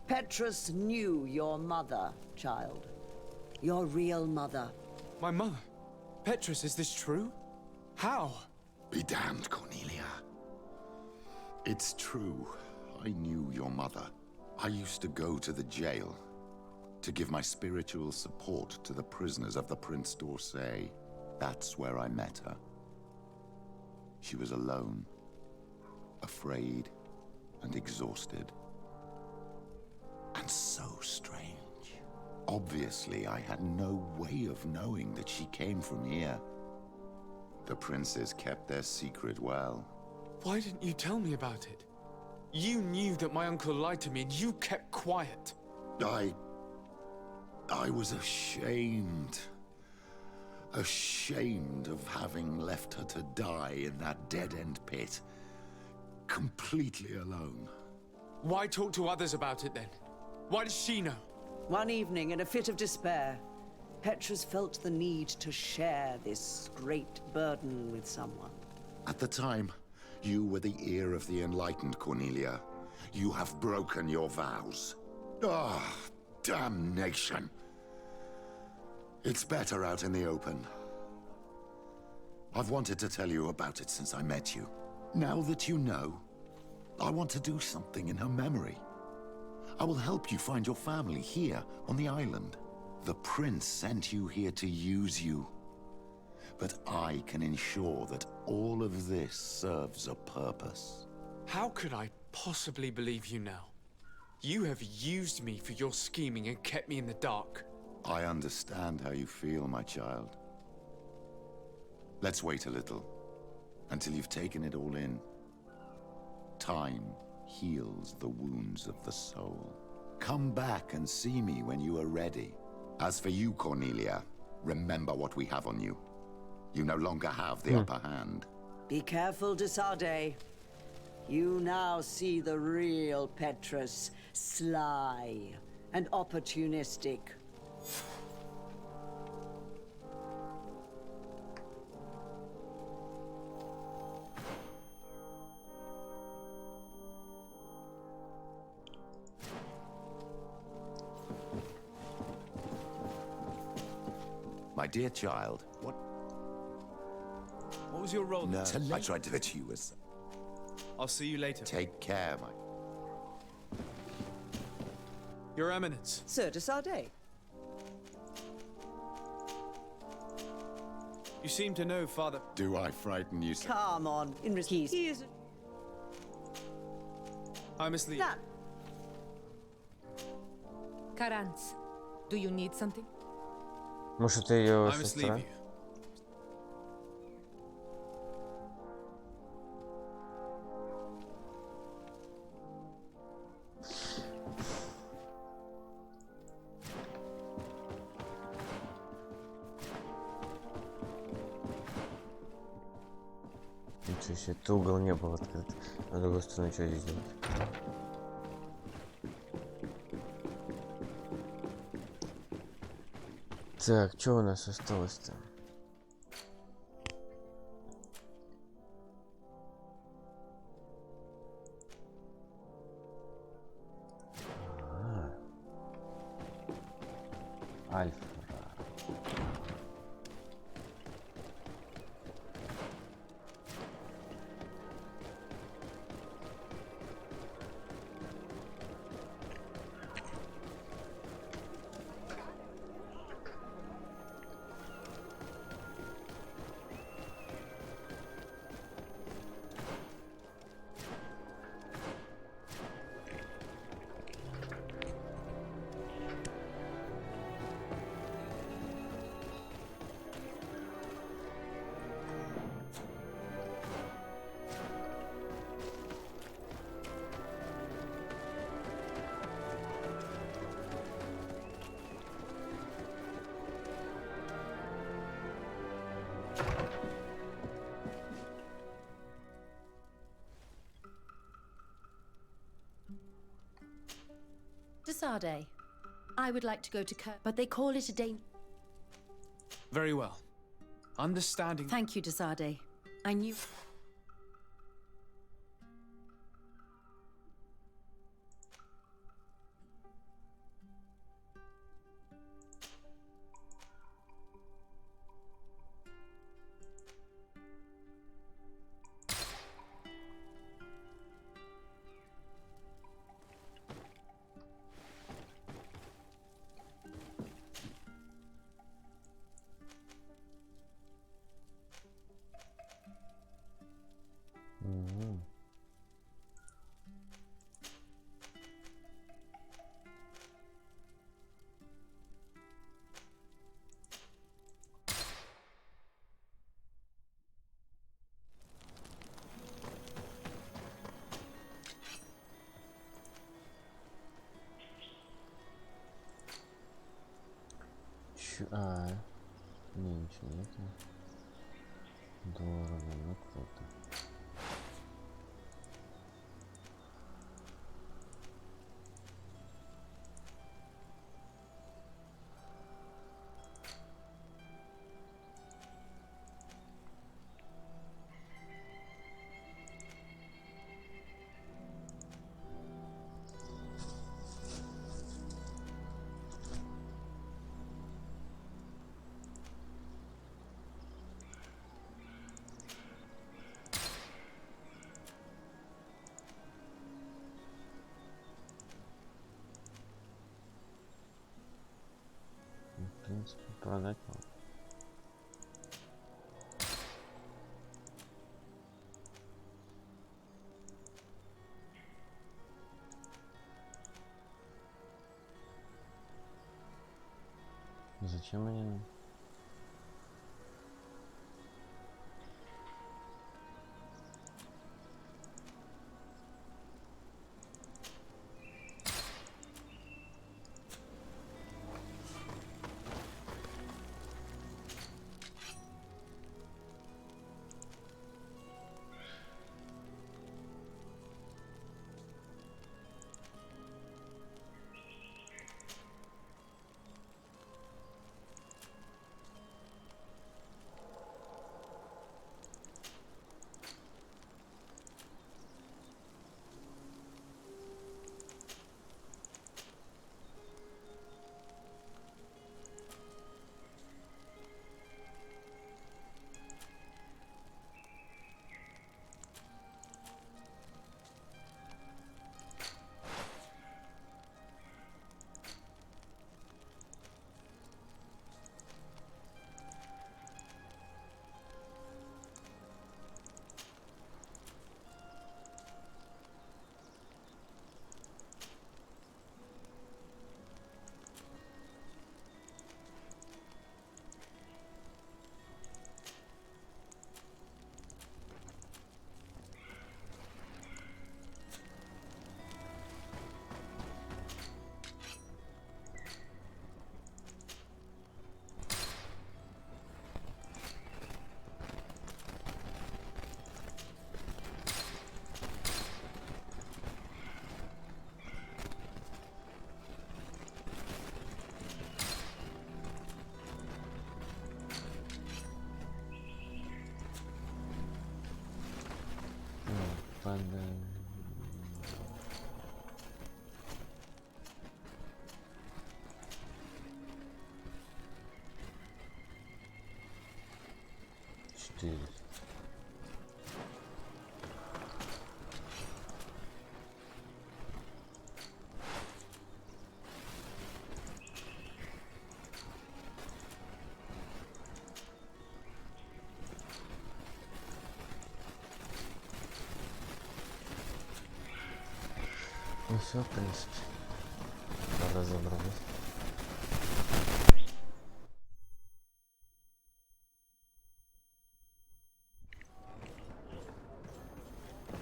Petrus knew your mother, child. Your real mother. My mother? Petrus, is this true? How? Be damned, Cornelia. It's true. I knew your mother. I used to go to the jail. To give my spiritual support to the prisoners of the Prince d'Orsay. That's where I met her. She was alone, afraid, and exhausted. And so strange. Obviously, I had no way of knowing that she came from here. The princes kept their secret well. Why didn't you tell me about it? You knew that my uncle lied to me and you kept quiet. I was ashamed. Ashamed of having left her to die in that dead-end pit. Completely alone. Why talk to others about it then? Why does she know? One evening, in a fit of despair, Petrus felt the need to share this great burden with someone. At the time, you were the ear of the enlightened, Cornelia. You have broken your vows. Ah, damnation. It's better out in the open. I've wanted to tell you about it since I met you. Now that you know, I want to do something in her memory. I will help you find your family here on the island. The prince sent you here to use you. But I can ensure that all of this serves a purpose. How could I possibly believe you now? You have used me for your scheming and kept me in the dark. I understand how you feel, my child. Let's wait a little, until you've taken it all in. Time heals the wounds of the soul. Come back and see me when you are ready. As for you, Cornelia, remember what we have on you. You no longer have the upper hand. Be careful, de Sardet. You now see the real Petrus, sly and opportunistic. My dear child, What was your role? No, I tried to let you as... I'll see you later. Take care, my... Your Eminence. Sir de Sardet. You seem to know, Father. Do I frighten you, sir? Come on, in response. He is... I must leave. That. Karantz, do you need something? Может, ее I must leave сестра? you. Ничего себе, этот угол не был открыт. На другой стороне что здесь делать? Так, что у нас осталось-то? Альфа. De Sardet, I would like to go to but they call it a day. Very well. Understanding. Thank you, de Sardet. I knew. Ничего. Ничего нету. Дорого, ну круто. В принципе, продать можно. Зачем они нам? Четыре. Ну все, в принципе, разобрались.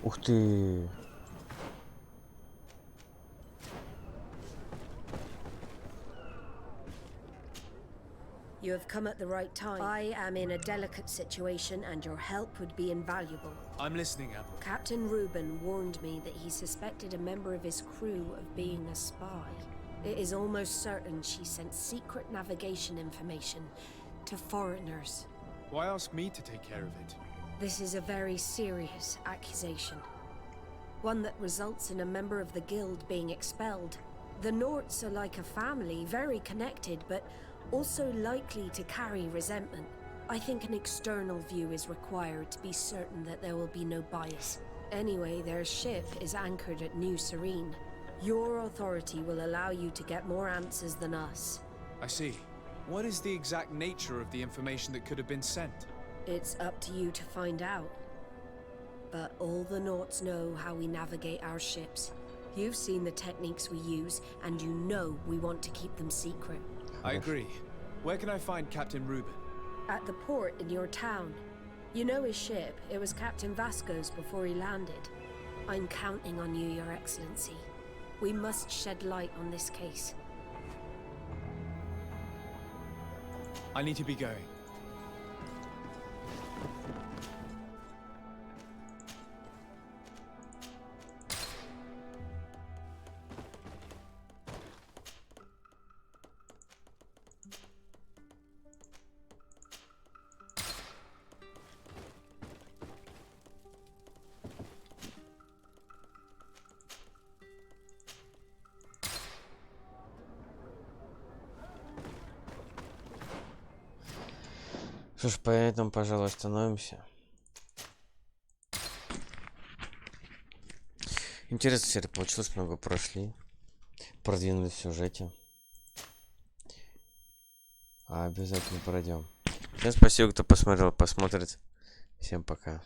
Ух ты! You have come at the right time. I am in a delicate situation and your help would be invaluable. I'm listening, Admiral. Captain Reuben warned me that he suspected a member of his crew of being a spy. It is almost certain she sent secret navigation information to foreigners. Why ask me to take care of it? This is a very serious accusation. One that results in a member of the guild being expelled. The Norts are like a family, very connected, but also likely to carry resentment. I think an external view is required to be certain that there will be no bias. Anyway, their ship is anchored at New Serene. Your authority will allow you to get more answers than us. I see. What is the exact nature of the information that could have been sent? It's up to you to find out. But all the Norts know how we navigate our ships. You've seen the techniques we use, and you know we want to keep them secret. I agree. Where can I find Captain Reuben? At the port in your town. You know his ship. It was Captain Vasco's before he landed. I'm counting on you, Your Excellency. We must shed light on this case. I need to be going. Что ж, поэтому, пожалуй, остановимся. Интересно, серия получилось, много прошли. Продвинулись в сюжете. Обязательно пройдем. Всем спасибо, кто посмотрел, посмотрит. Всем пока.